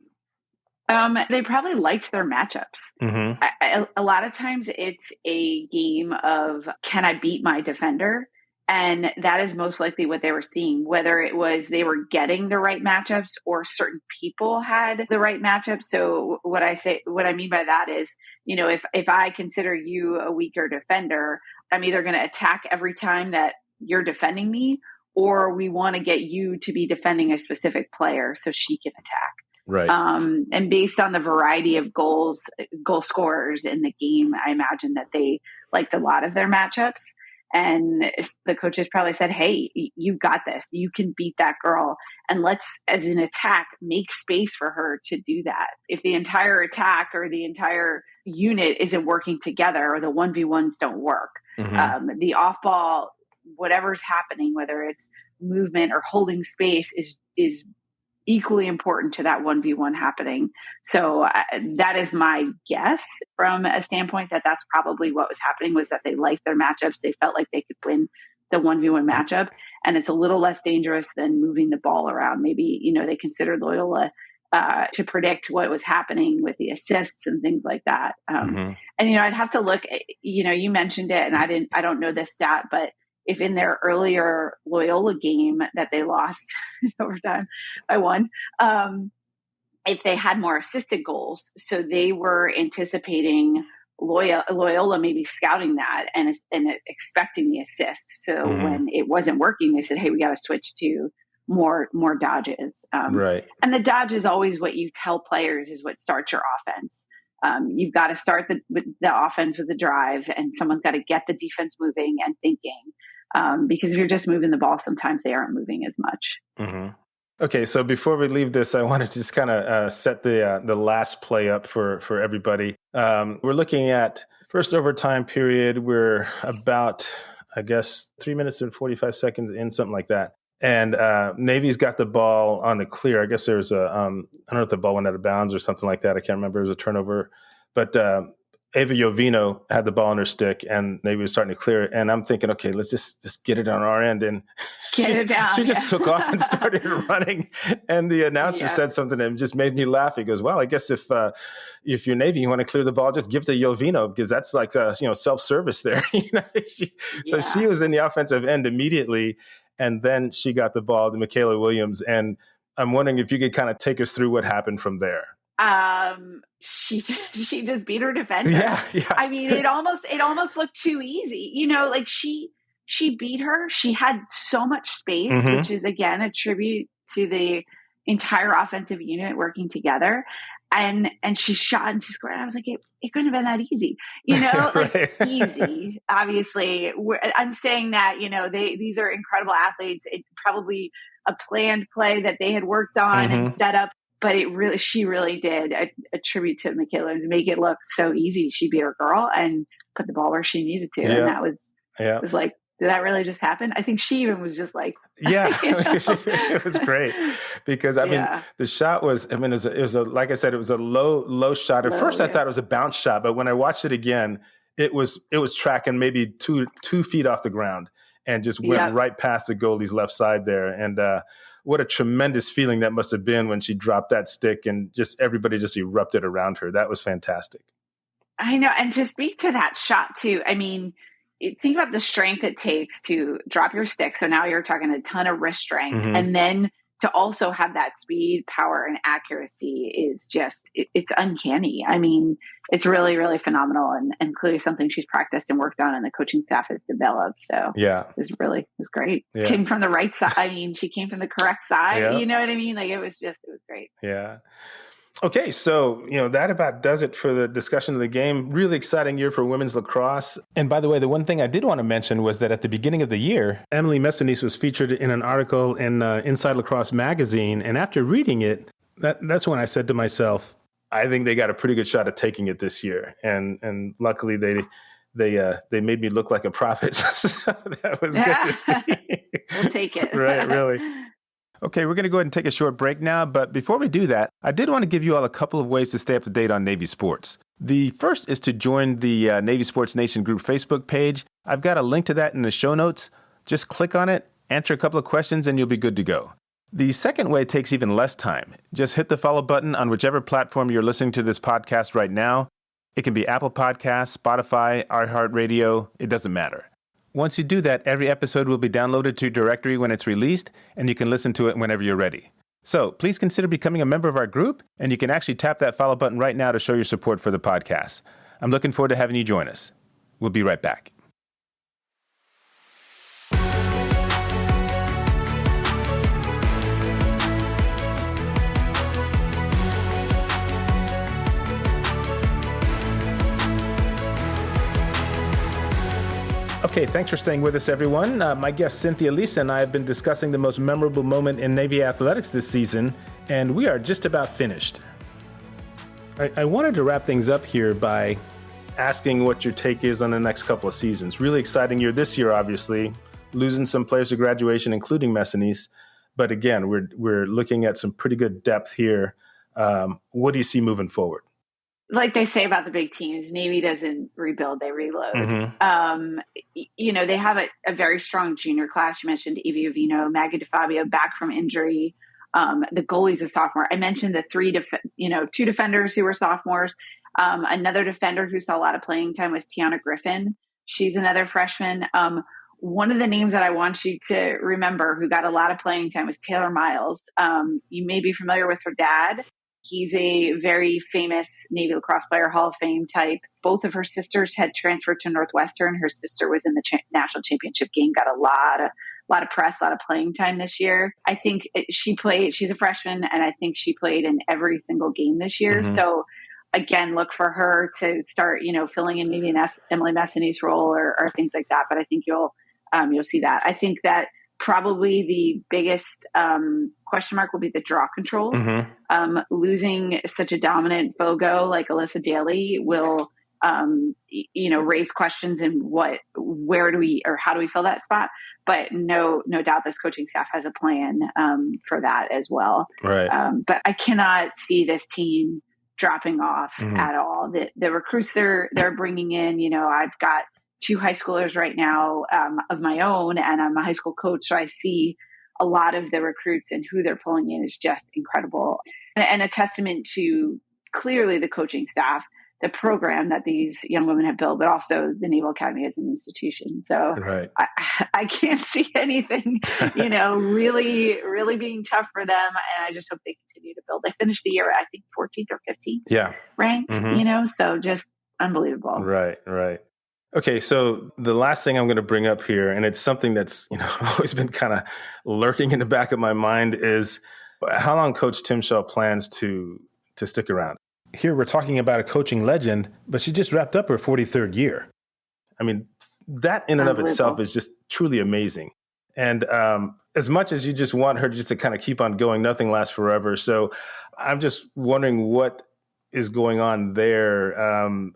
They probably liked their matchups. A lot of times it's a game of, can I beat my defender? And that is most likely what they were seeing, whether it was they were getting the right matchups or certain people had the right matchups. So what I mean by that is, if I consider you a weaker defender, I'm either going to attack every time that you're defending me, or we want to get you to be defending a specific player so she can attack. Right. And based on the variety of goal scorers in the game, I imagine that they liked a lot of their matchups. And the coaches probably said, hey, you got this. You can beat that girl. And let's, as an attack, make space for her to do that. If the entire attack or the entire unit isn't working together, or the 1v1s don't work, the off-ball, whatever's happening, whether it's movement or holding space, is equally important to that 1v1 happening. So that is my guess from a standpoint that that's probably what was happening, was that they liked their matchups. They felt like they could win the 1v1 matchup, and it's a little less dangerous than moving the ball around. Maybe, they considered Loyola to predict what was happening with the assists and things like that. And, I'd have to look, you mentioned it, and I don't know this stat, but if in their earlier Loyola game that they lost overtime by 1, if they had more assisted goals, so they were anticipating Loyola maybe scouting that and expecting the assist. So when it wasn't working, they said, hey, we got to switch to more dodges. Right. And the dodge is always what you tell players is what starts your offense. You've got to start the offense with a drive, and someone's got to get the defense moving and thinking. Because if you're just moving the ball, sometimes they aren't moving as much. Okay, so before we leave this, I wanted to just kind of set the last play up for everybody. We're looking at first overtime period. We're about I guess 3 minutes and 45 seconds in, something like that. And Navy's got the ball on the clear. I guess there was I don't know if the ball went out of bounds or something like that. I can't remember. It was a turnover. But Ava Jovino had the ball on her stick, and Navy was starting to clear it. And I'm thinking, okay, let's just get it on our end. And she just took off and started running. And the announcer said something that just made me laugh. He goes, well, I guess if you're Navy, you want to clear the ball, just give it to Jovino, because that's like self-service there. So she was in the offensive end immediately. And then she got the ball to Michaela Williams. And I'm wondering if you could kind of take us through what happened from there. She just beat her defender. Yeah. I mean, it almost looked too easy. Like she beat her. She had so much space, which is, again, a tribute to the entire offensive unit working together. And she shot and she scored. I was like, it couldn't have been that easy, Right. Easy. Obviously, I'm saying that, these are incredible athletes. It's probably a planned play that they had worked on and set up, but she really did a tribute to Michaela to make it look so easy. She beat her girl and put the ball where she needed to. And that was like, did that really just happen? I think she even was just like, it was great because I mean, the shot was, it was like I said, it was a low shot. At first I thought it was a bounce shot, but when I watched it again, it was tracking maybe two feet off the ground and just went right past the goalie's left side there. And, what a tremendous feeling that must have been when she dropped that stick and just everybody just erupted around her. That was fantastic. I know. And to speak to that shot too, I mean, think about the strength it takes to drop your stick. So now you're talking a ton of wrist strength. And then to also have that speed, power, and accuracy is just, it's uncanny. I mean, it's really, really phenomenal and clearly something she's practiced and worked on and the coaching staff has developed. So it was great. Yeah. Came from the right side. I mean, she came from the correct side. You know what I mean? Like it was great. Yeah. Okay, so, that about does it for the discussion of the game. Really exciting year for women's lacrosse. And by the way, the one thing I did want to mention was that at the beginning of the year, Emily Messinese was featured in an article in Inside Lacrosse magazine. And after reading it, that's when I said to myself, I think they got a pretty good shot at taking it this year. And luckily they made me look like a prophet. So that was good to see. We'll take it. Right, really. Okay, we're going to go ahead and take a short break now, but before we do that, I did want to give you all a couple of ways to stay up to date on Navy sports. The first is to join the Navy Sports Nation group Facebook page. I've got a link to that in the show notes. Just click on it, answer a couple of questions, and you'll be good to go. The second way takes even less time. Just hit the follow button on whichever platform you're listening to this podcast right now. It can be Apple Podcasts, Spotify, iHeartRadio, it doesn't matter. Once you do that, every episode will be downloaded to your directory when it's released, and you can listen to it whenever you're ready. So please consider becoming a member of our group, and you can actually tap that follow button right now to show your support for the podcast. I'm looking forward to having you join us. We'll be right back. Okay, thanks for staying with us, everyone. My guest, Cynthia Lisa, and I have been discussing the most memorable moment in Navy athletics this season, and we are just about finished. I wanted to wrap things up here by asking what your take is on the next couple of seasons. Really exciting year this year, obviously, losing some players to graduation, including Messinese. But again, we're looking at some pretty good depth here. What do you see moving forward? Like they say about the big teams, Navy doesn't rebuild, they reload. They have a very strong junior class. You mentioned Evie Ovino, Maggie DeFabio back from injury. The goalies of sophomore. I mentioned the two defenders who were sophomores. Another defender who saw a lot of playing time was Tiana Griffin. She's another freshman. One of the names that I want you to remember who got a lot of playing time was Taylor Miles. You may be familiar with her dad. He's a very famous Navy lacrosse player, Hall of Fame type. Both of her sisters had transferred to Northwestern. Her sister was in the national championship game, got a lot of press, a lot of playing time this year. I think she's a freshman, and I think she played in every single game this year. So again, look for her to start, filling in maybe an Emily Messine's role or things like that. But I think you'll see that. I think that probably the biggest question mark will be the draw controls. Losing such a dominant BOGO like Alyssa Daly will raise questions and where do we, or how do we fill that spot? But no doubt this coaching staff has a plan for that as well. Right. But I cannot see this team dropping off at all. The recruits they're bringing in, I've got 2 high schoolers right now of my own, and I'm a high school coach. So I see a lot of the recruits and who they're pulling in is just incredible, and a testament to clearly the coaching staff, the program that these young women have built, but also the Naval Academy as an institution. So right. I can't see anything, really, really being tough for them. And I just hope they continue to build. They finished the year, I think 14th or 15th ranked, so just unbelievable. Right. Okay, so the last thing I'm going to bring up here, and it's something that's always been kind of lurking in the back of my mind, is how long Coach Timshall plans to stick around. Here we're talking about a coaching legend, but she just wrapped up her 43rd year. I mean, that in and of itself is just truly amazing. And as much as you just want her just to kind of keep on going, nothing lasts forever. So I'm just wondering what is going on there.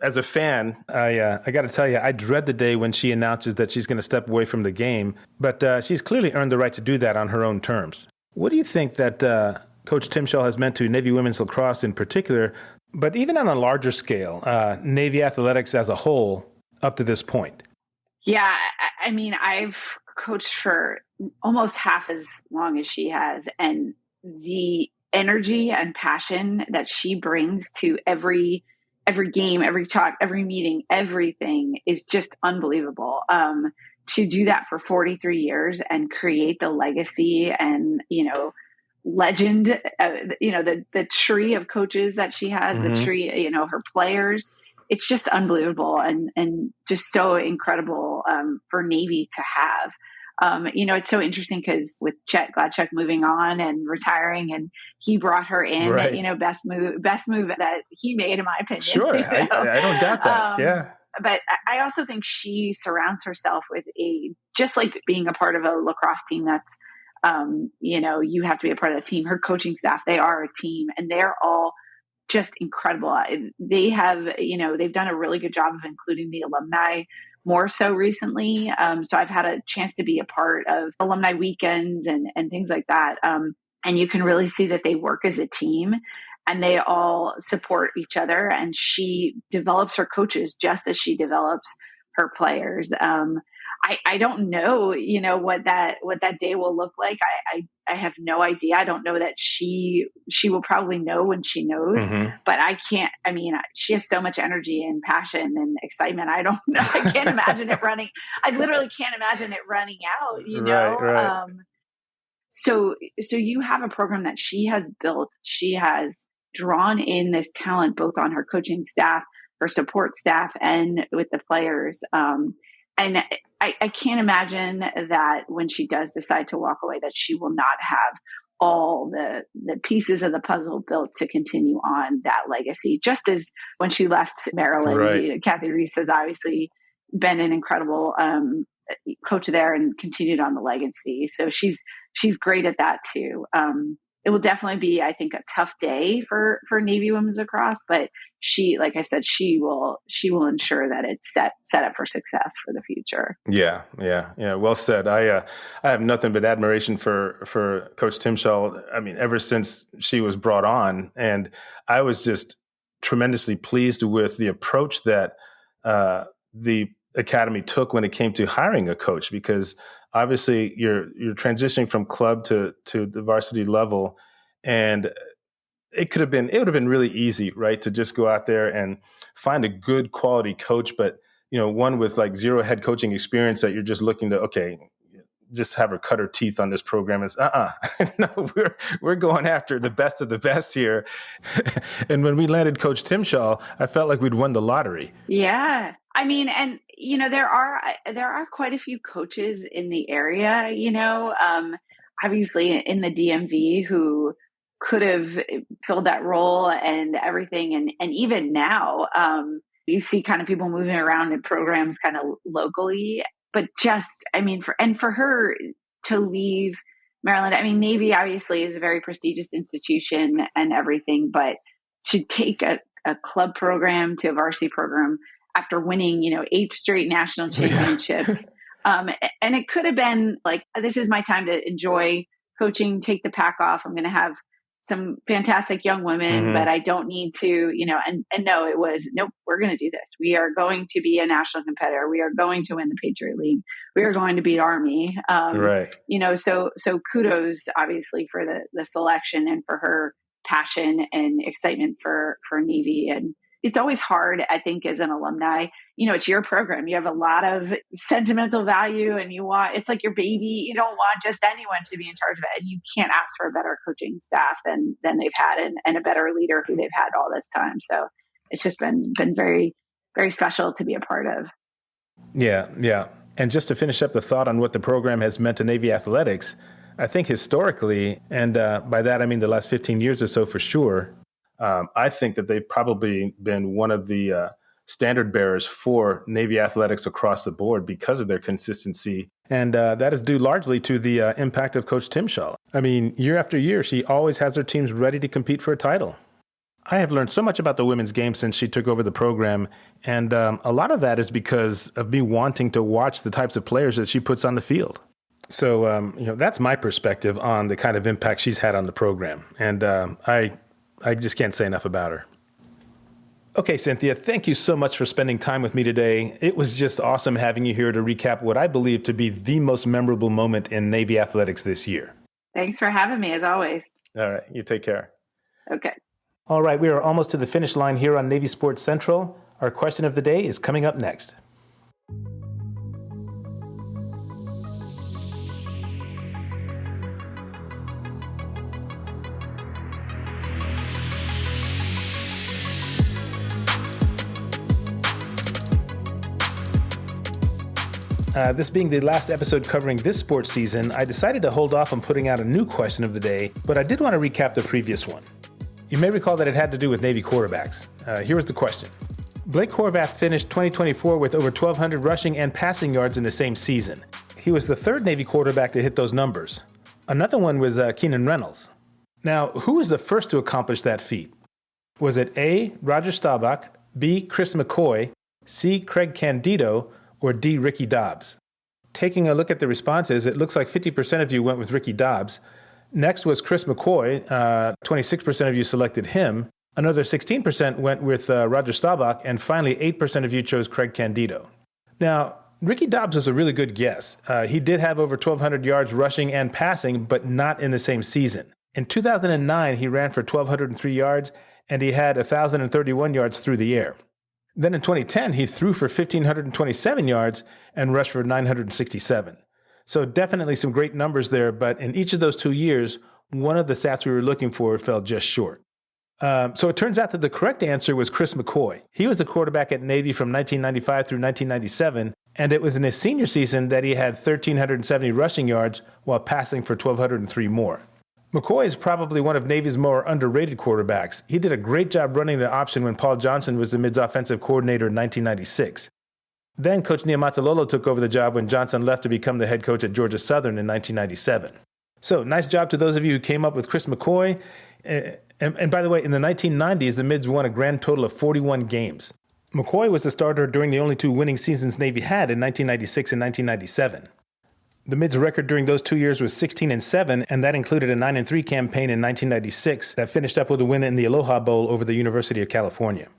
As a fan, I got to tell you, I dread the day when she announces that she's going to step away from the game, but she's clearly earned the right to do that on her own terms. What do you think that Coach Timshall has meant to Navy women's lacrosse in particular, but even on a larger scale, Navy athletics as a whole up to this point? Yeah, I mean, I've coached for almost half as long as she has, and the energy and passion that she brings to every game, every talk, every meeting, everything is just unbelievable. To do that for 43 years and create the legacy and, legend, the tree of coaches that she has, the tree, her players, it's just unbelievable and just so incredible for Navy to have. It's so interesting because with Chet Gladchuk moving on and retiring, and he brought her in, right. Best move that he made, in my opinion. Sure. I don't doubt that. Yeah. But I also think she surrounds herself with just like being a part of a lacrosse team that's, you have to be a part of the team. Her coaching staff, they are a team, and they're all just incredible. They have, they've done a really good job of including the alumni more so recently. So I've had a chance to be a part of alumni weekends and things like that. And you can really see that they work as a team and they all support each other. And she develops her coaches just as she develops her players. I don't know, what that day will look like. I have no idea. I don't know that she will probably know when she knows, but she has so much energy and passion and excitement. I don't know. I can't imagine it running. I literally can't imagine it running out, Right. So you have a program that she has built. She has drawn in this talent, both on her coaching staff, her support staff, and with the players. And I can't imagine that when she does decide to walk away, that she will not have all the pieces of the puzzle built to continue on that legacy. Just as when she left Maryland, right. Kathy Reese has obviously been an incredible coach there and continued on the legacy. So she's great at that too. It will definitely be, I think, a tough day for Navy women's lacrosse, but she, like I said, she will ensure that it's set up for success for the future. Yeah. Well said. I have nothing but admiration for Coach Timshall. I mean, ever since she was brought on, and I was just tremendously pleased with the approach that the academy took when it came to hiring a coach, because obviously you're transitioning from club to the varsity level, and it would have been really easy, right, to just go out there and find a good quality coach, but one with like zero head coaching experience that you're just looking to, just have her cut her teeth on this program. It's no, we're going after the best of the best here. And when we landed Coach Timshall, I felt like we'd won the lottery. Yeah. I mean, and there are quite a few coaches in the area, obviously in the DMV who could have filled that role and everything. And even now, you see kind of people moving around in programs kind of locally, but for her to leave Maryland, Navy obviously is a very prestigious institution and everything, but to take a club program to a varsity program after winning, 8 straight national championships. And it could have been like, this is my time to enjoy coaching, take the pack off. I'm going to have some fantastic young women, but I don't need to, and no, it was, nope, we're going to do this. We are going to be a national competitor. We are going to win the Patriot League. We are going to beat Army. Right. So kudos obviously for the selection and for her passion and excitement for Navy. And it's always hard, I think, as an alumni, it's your program. You have a lot of sentimental value and it's like your baby. You don't want just anyone to be in charge of it. And you can't ask for a better coaching staff than they've had and a better leader who they've had all this time. So it's just been very, very special to be a part of. Yeah. Yeah. And just to finish up the thought on what the program has meant to Navy athletics, I think historically, and by that I mean the last 15 years or so for sure, I think that they've probably been one of the standard bearers for Navy athletics across the board because of their consistency. And that is due largely to the impact of Coach Timshaw. I mean, year after year, she always has her teams ready to compete for a title. I have learned so much about the women's game since she took over the program. And a lot of that is because of me wanting to watch the types of players that she puts on the field. So, that's my perspective on the kind of impact she's had on the program. And I just can't say enough about her. Okay, Cynthia, thank you so much for spending time with me today. It was just awesome having you here to recap what I believe to be the most memorable moment in Navy athletics this year. Thanks for having me, as always. All right, you take care. Okay. All right, we are almost to the finish line here on Navy Sports Central. Our question of the day is coming up next. This being the last episode covering this sports season, I decided to hold off on putting out a new question of the day, but I did want to recap the previous one. You may recall that it had to do with Navy quarterbacks. Here was the question. Blake Horvath finished 2024 with over 1,200 rushing and passing yards in the same season. He was the third Navy quarterback to hit those numbers. Another one was Keenan Reynolds. Now, who was the first to accomplish that feat? Was it A, Roger Staubach, B, Chris McCoy, C, Craig Candido, or D, Ricky Dobbs? Taking a look at the responses, it looks like 50% of you went with Ricky Dobbs. Next was Chris McCoy. 26% of you selected him. Another 16% went with Roger Staubach. And finally, 8% of you chose Craig Candido. Now, Ricky Dobbs was a really good guess. He did have over 1,200 yards rushing and passing, but not in the same season. In 2009, he ran for 1,203 yards, and he had 1,031 yards through the air. Then in 2010, he threw for 1,527 yards and rushed for 967. So definitely some great numbers there, but in each of those 2 years, one of the stats we were looking for fell just short. So it turns out that the correct answer was Chris McCoy. He was the quarterback at Navy from 1995 through 1997, and it was in his senior season that he had 1,370 rushing yards while passing for 1,203 more. McCoy is probably one of Navy's more underrated quarterbacks. He did a great job running the option when Paul Johnson was the Mids offensive coordinator in 1996. Then Coach Niumatalolo took over the job when Johnson left to become the head coach at Georgia Southern in 1997. So nice job to those of you who came up with Chris McCoy. And by the way, in the 1990s, the Mids won a grand total of 41 games. McCoy was the starter during the only 2 winning seasons Navy had in 1996 and 1997. The Mids' record during those 2 years was 16-7, and that included a 9-3 campaign in 1996 that finished up with a win in the Aloha Bowl over the University of California.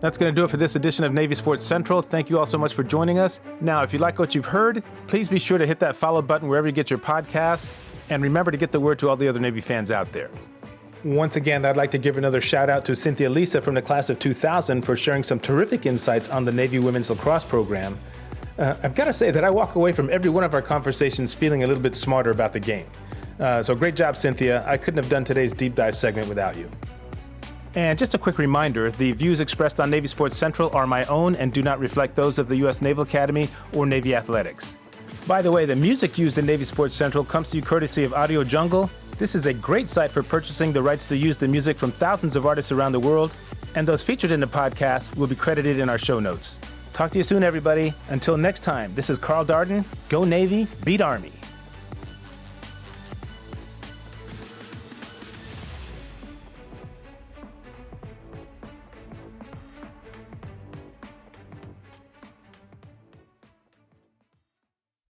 That's going to do it for this edition of Navy Sports Central. Thank you all so much for joining us. Now, if you like what you've heard, please be sure to hit that follow button wherever you get your podcasts, and remember to get the word to all the other Navy fans out there. Once again, I'd like to give another shout out to Cynthia Lisa from the class of 2000 for sharing some terrific insights on the Navy women's lacrosse program. I've got to say that I walk away from every one of our conversations feeling a little bit smarter about the game. So great job, Cynthia. I couldn't have done today's deep dive segment without you. And just a quick reminder, the views expressed on Navy Sports Central are my own and do not reflect those of the U.S. Naval Academy or Navy Athletics. By the way, the music used in Navy Sports Central comes to you courtesy of Audio Jungle. This is a great site for purchasing the rights to use the music from thousands of artists around the world, and those featured in the podcast will be credited in our show notes. Talk to you soon, everybody. Until next time, this is Carl Darden. Go Navy, beat Army.